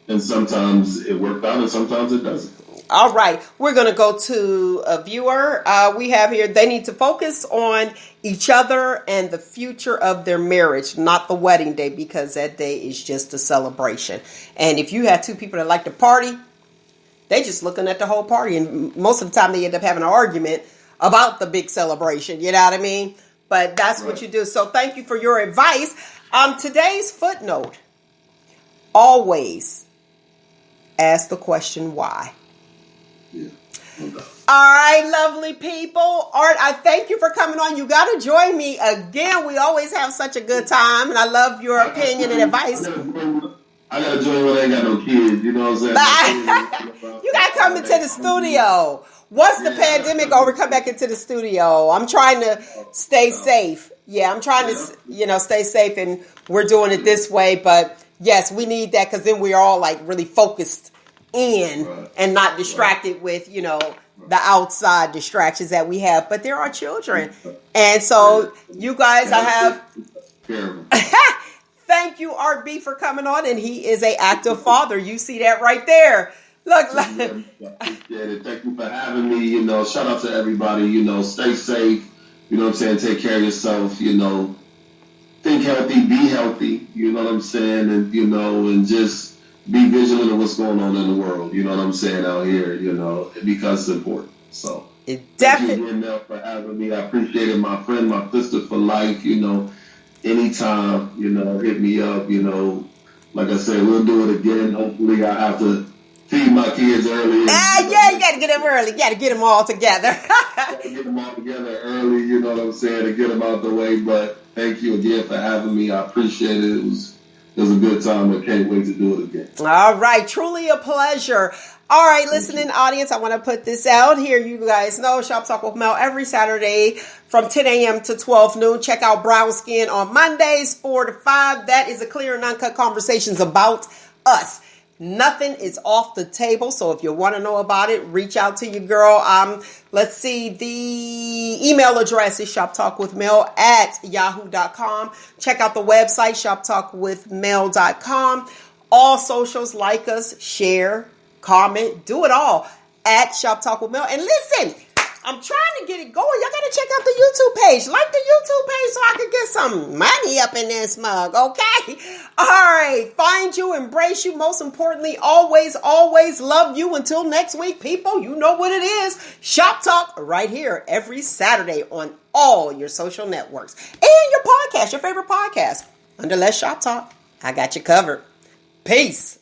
And sometimes it worked out, and sometimes it doesn't. All right, we're going to go to a viewer. We have here, they need to focus on each other and the future of their marriage, not the wedding day, because that day is just a celebration. And if you have two people that like to party, they just looking at the whole party. And most of the time they end up having an argument about the big celebration. You know what I mean? But that's right. What you do. So thank you for your advice. Today's footnote, always ask the question why. Yeah. Okay. All right, lovely people. Art, I thank you for coming on. You got to join me again. We always have such a good time, and I love your opinion and advice. I got to join when I ain't got no kids. You know what I'm saying? You got to come into the studio. Once the pandemic over, come back into the studio. I'm trying to stay safe. Yeah, I'm trying to, stay safe, and we're doing it this way. But yes, we need that, because then we're all really focused in and not distracted with, the outside distractions that we have. But there are children. And so you guys, I have... Thank you, Art B, for coming on. And he is an active father. You see that right there. Look. Appreciate it. Thank you for having me. Shout out to everybody. Stay safe. You know what I'm saying? Take care of yourself. Think healthy, be healthy. You know what I'm saying? And, and just be vigilant of what's going on in the world. You know what I'm saying, out here, because it's important. So, definitely. Thank you again, Mel, for having me. I appreciate it. My friend, my sister for life, anytime, hit me up, like I said, we'll do it again. Hopefully I have to feed my kids early. Yeah, you got to get them early. You got to get them all together. Get them all together early, you know what I'm saying, to get them out the way. But thank you again for having me. I appreciate it. It was a good time. I can't wait to do it again. All right. Truly a pleasure. All right, listening audience, I want to put this out here. You guys know Shop Talk with Mel every Saturday from 10 a.m. to 12 noon. Check out Brown Skin on Mondays, 4 to 5. That is a clear and uncut conversations about us. Nothing is off the table. So if you want to know about it, reach out to your girl. Let's see. The email address is shoptalkwithmel@yahoo.com. Check out the website, shoptalkwithmel.com. All socials, like us, share, comment, do it all. at Shop Talk with Mel. And listen, I'm trying to get it going. Y'all got to check out the YouTube page. Like the YouTube page so I can get some money up in this mug, okay? All right. Find you, embrace you. Most importantly, always, always love you. Until next week, people, you know what it is. Shop Talk right here every Saturday on all your social networks. And your podcast, your favorite podcast. Under Let's Shop Talk, I got you covered. Peace.